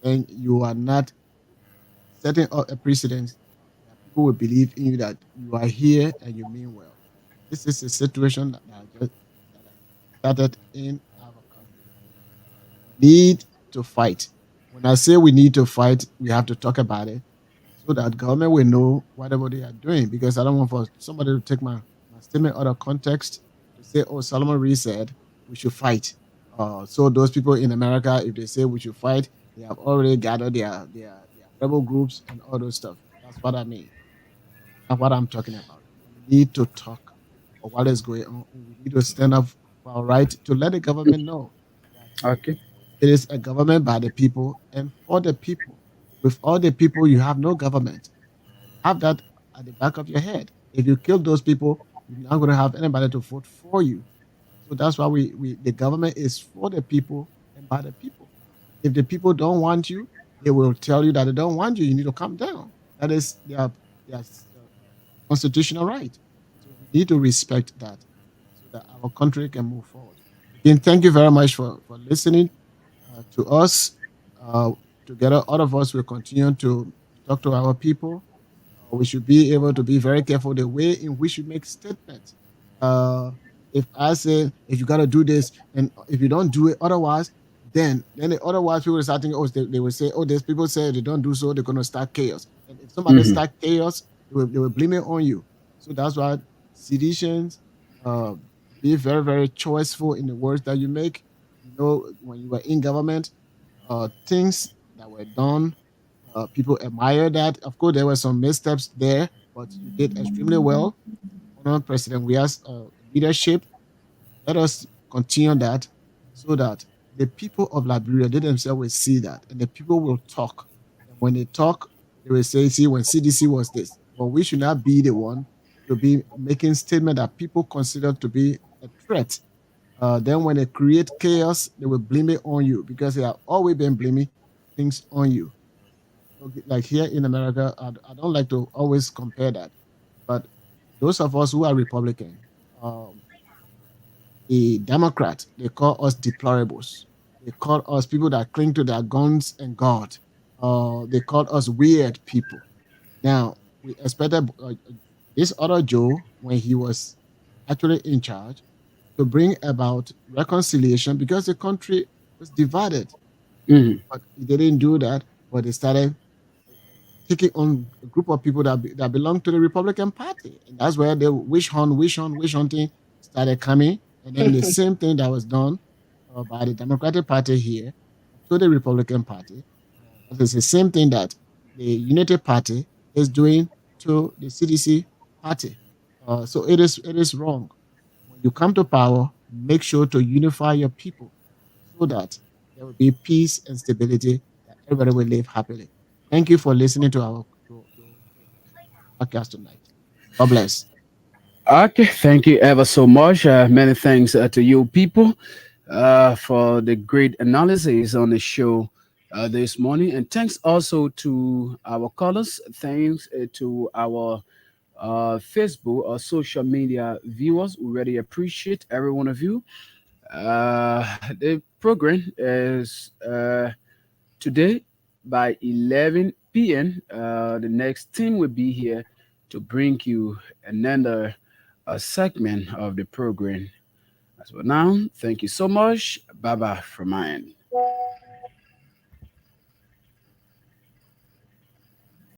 S2: then you are not setting up a precedent that people will believe in you that you are here and you mean well. This is a situation that has started in our country. We need to fight. When I say we need to fight, we have to talk about it so that government will know whatever they are doing. Because I don't want for somebody to take my statement out of context to say, oh, Solomon Reed said we should fight. So those people in America, if they say we should fight, they have already gathered their rebel groups and all those stuff. That's what I mean. That's what I'm talking about. We need to talk about what is going on. We need to stand up for our right to let the government know that
S1: Okay.
S2: it is a government by the people and for the people. With all the people, you have no government. Have that at the back of your head. If you kill those people, you're not going to have anybody to vote for you. So that's why we the government is for the people and by the people. If the people don't want you, they will tell you that they don't want you. You need to come down. That is their constitutional right. So we need to respect that so that our country can move forward. Again, thank you very much for listening to us. Uh, Together, all of us will continue to talk to our people. We should be able to be very careful the way in which we make statements. Uh, if I say, if you got to do this, and if you don't do it otherwise, then the otherwise people are starting, oh, they will say, oh, there's people say they don't do so, they're going to start chaos. And if somebody
S1: Mhm.
S2: start chaos, they will blame it on you. So that's why citizens uh, be very, very choiceful in the words that you make. You know, when you were in government, things that were done, people admire that. Of course, there were some missteps there, but you did extremely well under President Weah's leadership. Let us continue that so that the people of Liberia, they themselves will see that, and the people will talk. And when they talk, they will say, see, when CDC was this. But we should not be the one to be making statement that people consider to be a threat. Then when they create chaos, they will blame it on you because they have always been blaming things on you. Okay, like here in America, I don't like to always compare that, but those of us who are Republican, um, the Democrats, they call us deplorables. They call us people that cling to their guns and God. They call us weird people. Now, we expected this other Joe, when he was actually in charge, to bring about reconciliation because the country was divided.
S1: Mhm.
S2: But he didn't do that, but they started taking on a group of people that belong to the Republican Party. And that's where the wish hunting started coming. And then the same thing that was done by the Democratic Party here to the Republican Party. That is the same thing that the Unity Party is doing to the CDC Party. So it is wrong. When you come to power, make sure to unify your people so that there will be peace and stability that everybody will live happily. Thank you for listening to our podcast tonight. God bless.
S1: Okay, thank you ever so much. Many thanks to you people for the great analysis on the show this morning. And thanks also to our callers. Thanks to our Facebook or social media viewers. We really appreciate every one of you. The program is today by 11 p.m. The next team will be here to bring you another segment of the program. As well now, thank you so much. Bye bye from my end.